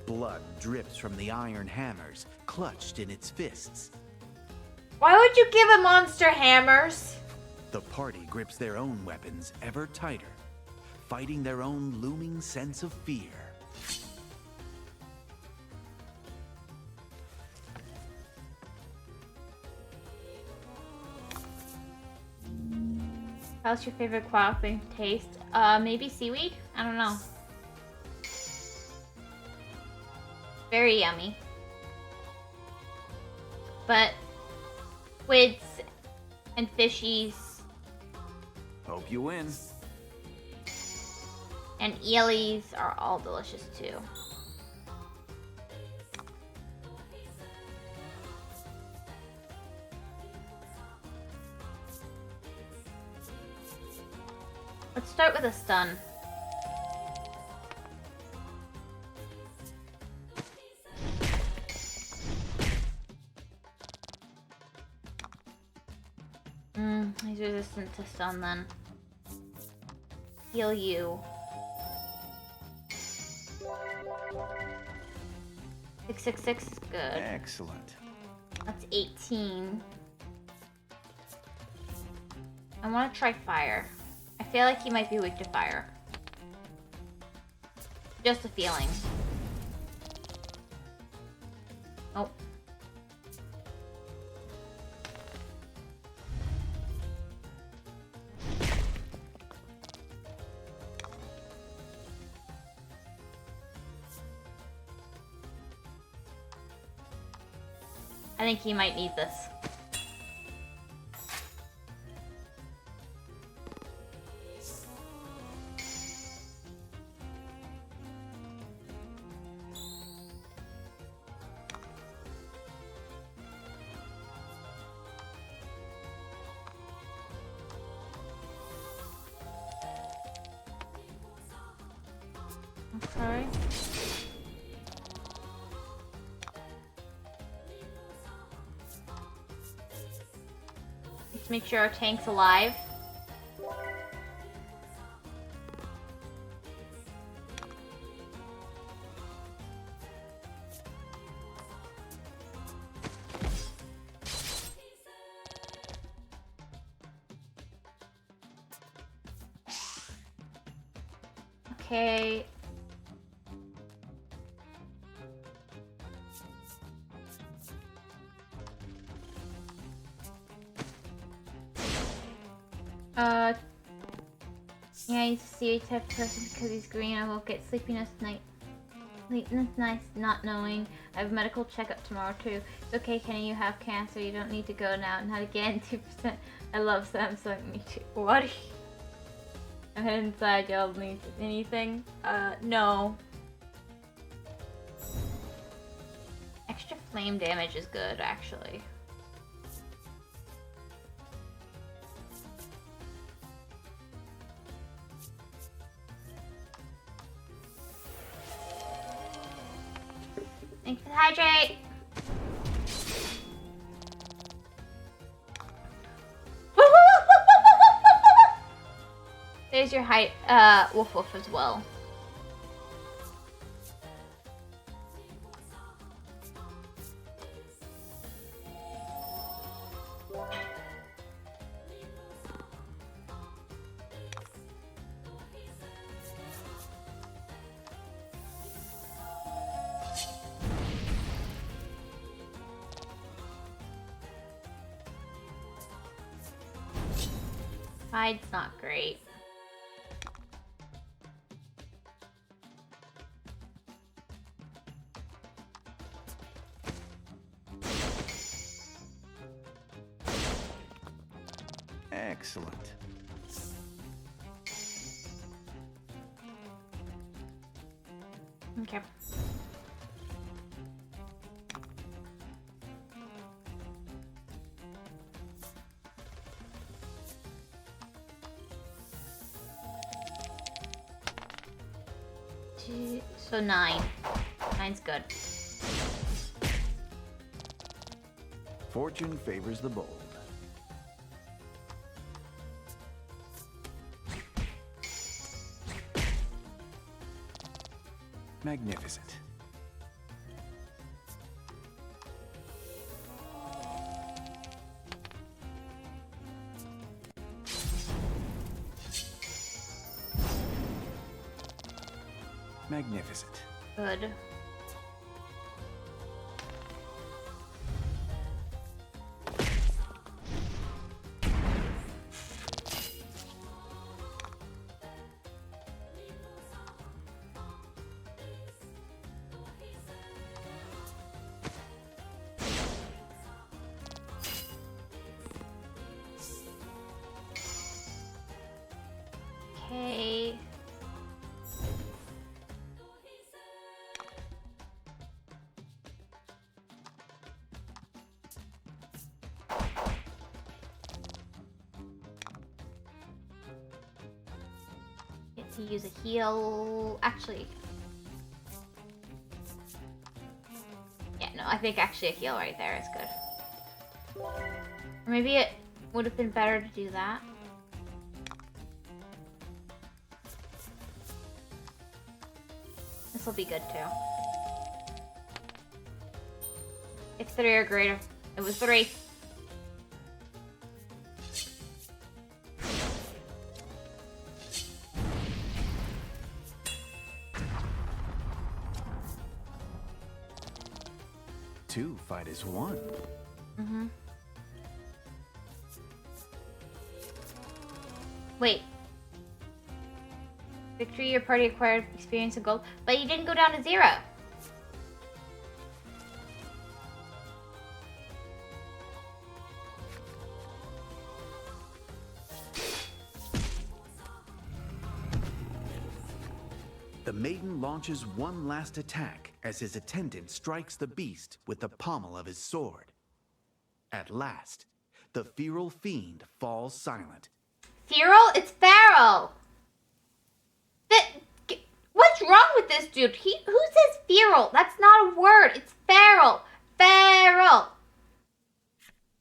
Blood drips from the iron hammers clutched in its fists. Why would you give a monster hammers? The party grips their own weapons ever tighter, fighting their own looming sense of fear. How's your favorite quail thing taste? Maybe seaweed? I don't know. Very yummy. But squids and fishies Hope you win. and eelies are all delicious too. Let's start with a stun. He's resistant to stun then. Heal you. 666 is good. Excellent. That's 18. I want to try fire. I feel like he might be weak to fire. Just a feeling. Oh. I think he might need this. Okay. just make sure our tank's alive. Okay. Yeah, he's a serious type of person because he's green. I won't get sleepiness tonight. Sleepiness nice, not knowing. I have a medical checkup tomorrow too. It's okay, Kenny, you have cancer. You don't need to go now. Not again, 2%. I love Samsung. Me too. What? I'm headed inside. Y'all need anything? No. Extra flame damage is good, actually. Thanks for the hydrate! There's your height, woof woof as well. Hide's not great. Excellent. Okay. So 9. 9's good. Fortune favors the bold. Magnificent. Magnificent. Good. Okay. Get to use a heal. Actually. Yeah, no, I think actually a heal right there is good. Or maybe it would have been better to do that. This will be good too. If 3 or greater. It was 3. Two fight as one. Mm-hmm. Wait. Victory, your party acquired experience and gold, but you didn't go down to 0. The Maiden launches one last attack as his attendant strikes the beast with the pommel of his sword. At last, the feral fiend falls silent. Feral? It's feral! What's wrong with this dude? Who says feral? That's not a word. It's feral. Feral.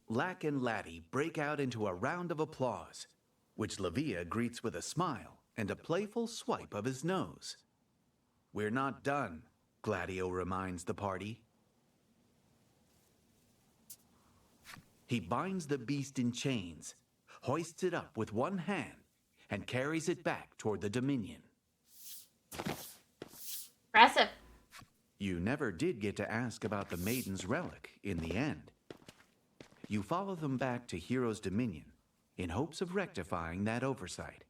Lack and Laddie break out into a round of applause, which Lavia greets with a smile and a playful swipe of his nose. We're not done, Gladio reminds the party. He binds the beast in chains, hoists it up with one hand, and carries it back toward the Dominion. Impressive. You never did get to ask about the Maiden's relic in the end. You follow them back to Hero's Dominion in hopes of rectifying that oversight.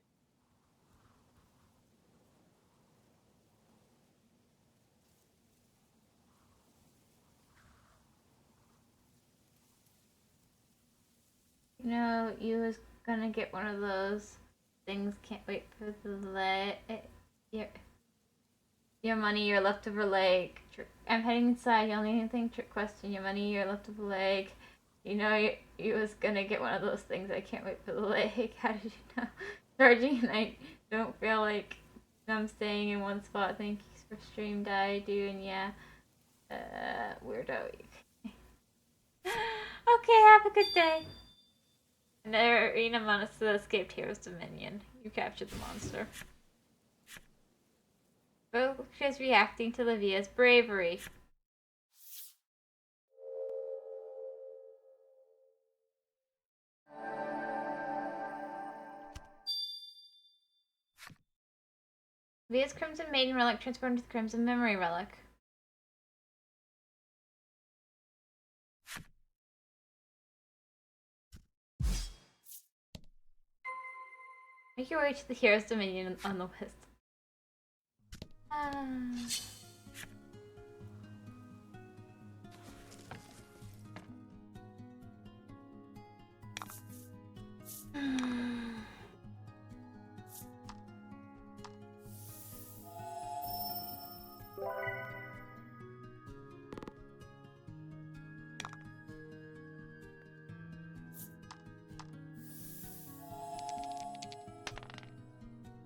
You know, you was gonna get one of those things. Can't wait for the leg. Your money, your leftover leg. I'm heading inside. You'll need anything? Trick question. Your money, your leftover leg. You know, you was gonna get one of those things. I can't wait for the leg. How did you know? Charging, and I don't feel like I'm staying in one spot. Thank you for stream. Die, do, and yeah. Weirdo. Okay, have a good day. Another arena monster escaped Hero's Dominion. You captured the monster. VoC is reacting to Livia's bravery. Livia's Crimson Maiden relic transformed into the Crimson Memory relic. Make your way to the Hero's Dominion on the list.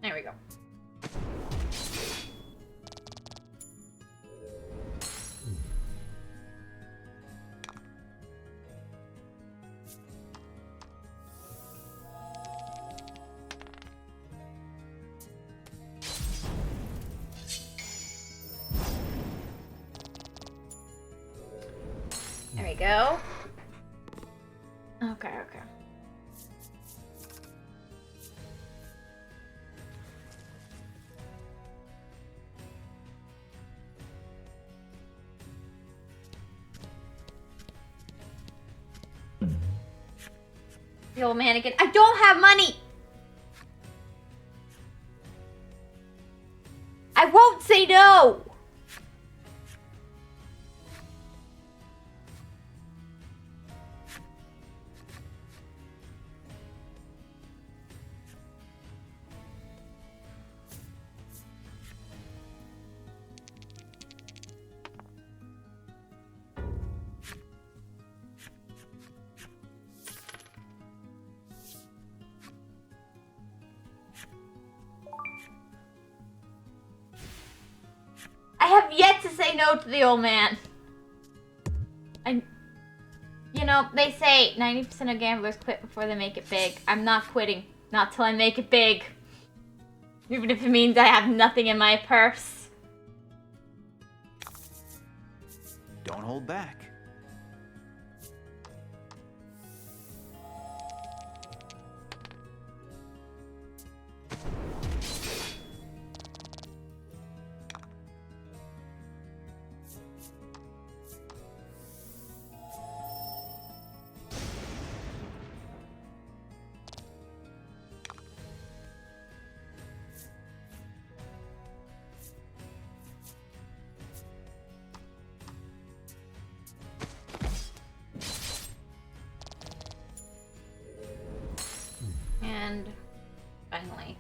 There we go. There we go. Okay. The old man again. I don't have money! I won't say no! I have yet to say no to the old man. You know, they say 90% of gamblers quit before they make it big. I'm not quitting. Not till I make it big. Even if it means I have nothing in my purse. Don't hold back. And finally.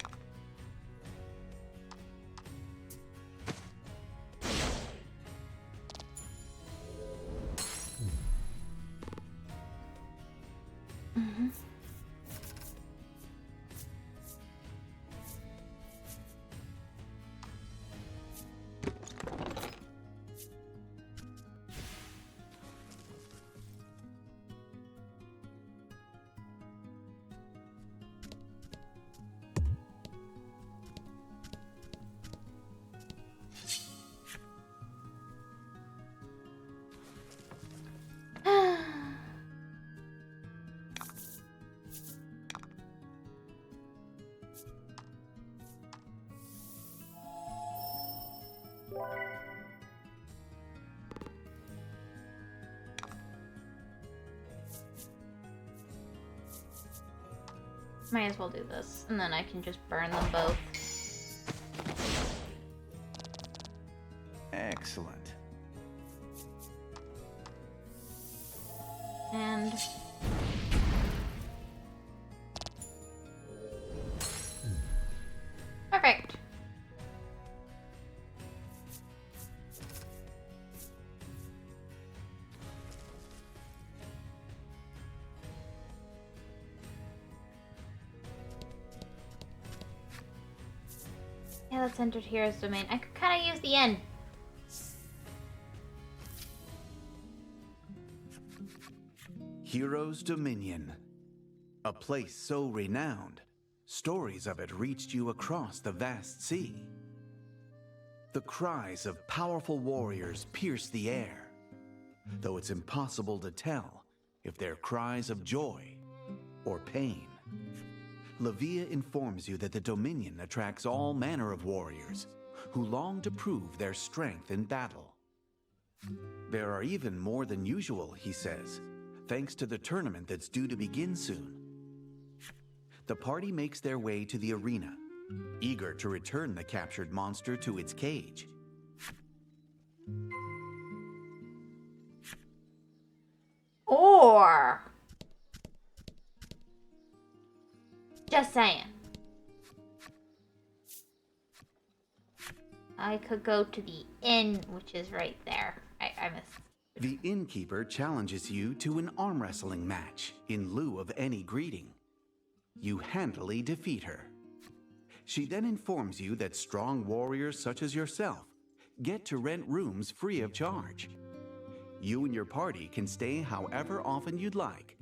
Might as well do this, and then I can just burn them both. Excellent. And... perfect. Yeah, let's enter Hero's Domain. I could kind of use the inn. Hero's Dominion. A place so renowned, stories of it reached you across the vast sea. The cries of powerful warriors pierce the air, though it's impossible to tell if they're cries of joy or pain. Lavia informs you that the Dominion attracts all manner of warriors who long to prove their strength in battle. There are even more than usual, he says, thanks to the tournament that's due to begin soon. The party makes their way to the arena, eager to return the captured monster to its cage. Or... just saying. I could go to the inn, which is right there. I missed. The innkeeper challenges you to an arm wrestling match in lieu of any greeting. You handily defeat her. She then informs you that strong warriors such as yourself get to rent rooms free of charge. You and your party can stay however often you'd like.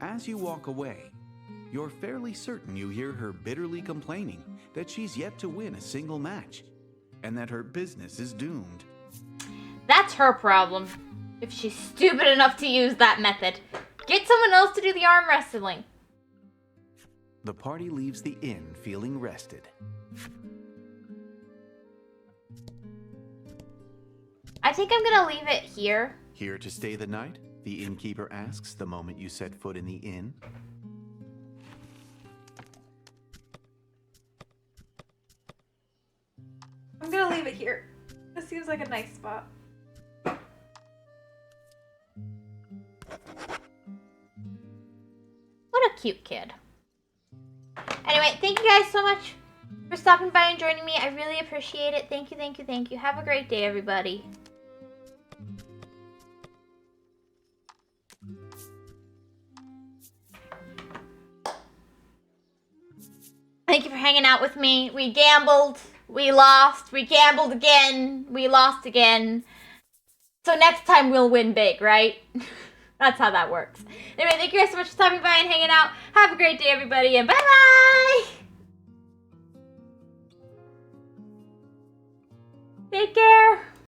As you walk away, you're fairly certain you hear her bitterly complaining that she's yet to win a single match, and that her business is doomed. That's her problem. If she's stupid enough to use that method. Get someone else to do the arm wrestling. The party leaves the inn feeling rested. I think I'm gonna leave it here. Here to stay the night? The innkeeper asks the moment you set foot in the inn. I'm gonna leave it here. This seems like a nice spot. What a cute kid. Anyway, thank you guys so much for stopping by and joining me. I really appreciate it. Thank you, thank you, thank you. Have a great day, everybody. Thank you for hanging out with me. We gambled. We lost. We gambled again. We lost again. So next time we'll win big, right? That's how that works. Anyway, thank you guys so much for stopping by and hanging out. Have a great day, everybody, and bye-bye! Take care!